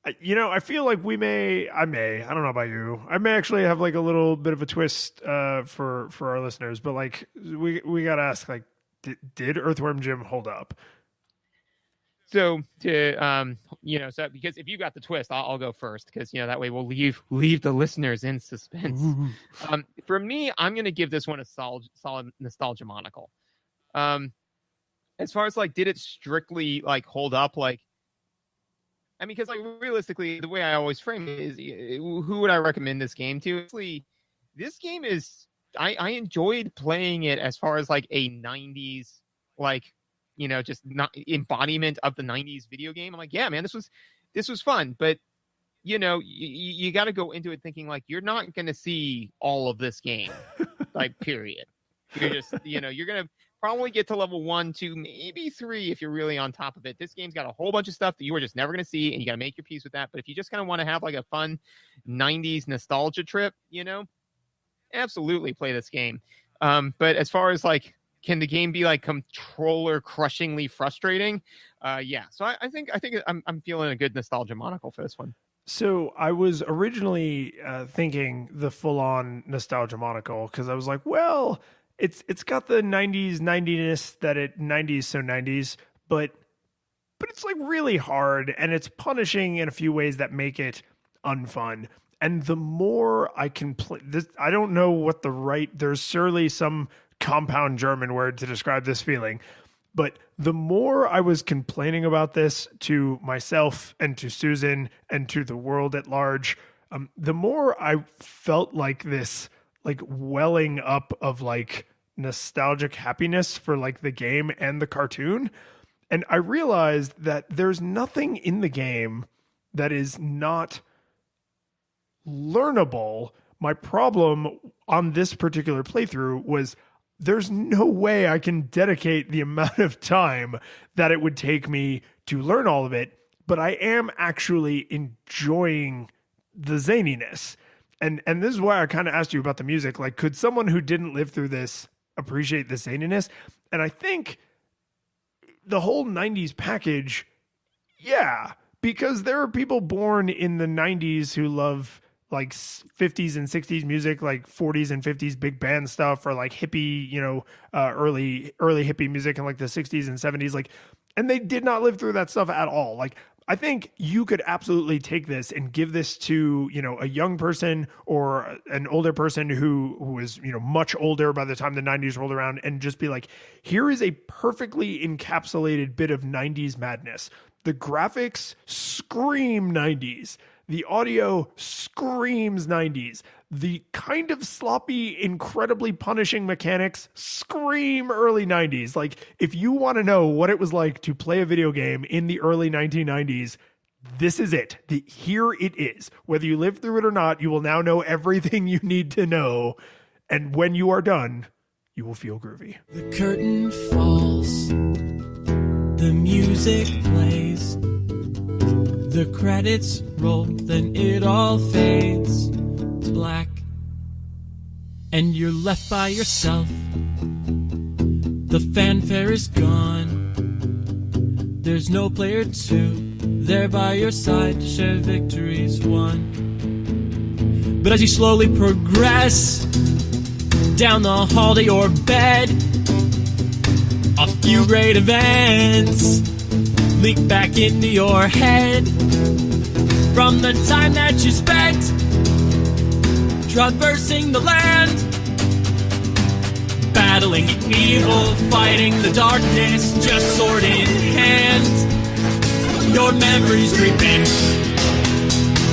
I feel like I don't know about you, I may actually have like a little bit of a twist for our listeners, but like we got to ask, like, did Earthworm Jim hold up? So so because if you got the twist, I'll go first, because, you know, that way we'll leave the listeners in suspense. For me, I'm going to give this one a solid nostalgia monocle. As far as like, did it strictly like hold up? Like, I mean, because like realistically, the way I always frame it is, who would I recommend this game to? Actually, this game is, I enjoyed playing it as far as like a 90s, like, you know, just not embodiment of the 90s video game. I'm like, yeah, man, this was fun. But, you know, you got to go into it thinking like, you're not going to see all of this game, like, period. You're just, you know, you're going to probably get to level 1, 2, maybe 3 if you're really on top of it. This game's got a whole bunch of stuff that you are just never going to see, and you got to make your peace with that. But if you just kind of want to have like a fun 90s nostalgia trip, you know, absolutely play this game. But as far as like, can the game be like controller crushingly frustrating? Yeah. So I think I'm feeling a good nostalgia monocle for this one. So I was originally thinking the full-on nostalgia monocle, because I was like, well, it's got the 90s 90ness that it 90s so 90s, but it's like really hard, and it's punishing in a few ways that make it unfun. And the more I can play this, I don't know what there's surely some compound German word to describe this feeling, but the more I was complaining about this to myself and to Susan and to the world at large, the more I felt like this like welling up of like nostalgic happiness for like the game and the cartoon. And I realized that there's nothing in the game that is not learnable. My problem on this particular playthrough was there's no way I can dedicate the amount of time that it would take me to learn all of it, but I am actually enjoying the zaniness. And this is why I kind of asked you about the music. Like, could someone who didn't live through this appreciate the zaniness? And I think the whole 90s package, yeah, because there are people born in the 90s who love like 50s and 60s music, like 40s and 50s big band stuff, or like hippie, early hippie music in like the 60s and 70s. Like, and they did not live through that stuff at all. Like, I think you could absolutely take this and give this to, a young person or an older person who is, much older by the time the 90s rolled around, and just be like, here is a perfectly encapsulated bit of 90s madness. The graphics scream 90s. The audio screams 90s. The kind of sloppy, incredibly punishing mechanics scream early 90s. Like, if you want to know what it was like to play a video game in the early 1990s, this is it. Here it is. Whether you lived through it or not, you will now know everything you need to know. And when you are done, you will feel groovy. The curtain falls. The music plays. The credits roll, then it all fades to black. And you're left by yourself. The fanfare is gone. There's no player two there by your side to share victories won. But as you slowly progress down the hall to your bed, a few great events leak back into your head from the time that you spent traversing the land, battling evil, fighting the darkness, just sword in hand. Your memories creep in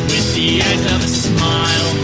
with the edge of a smile.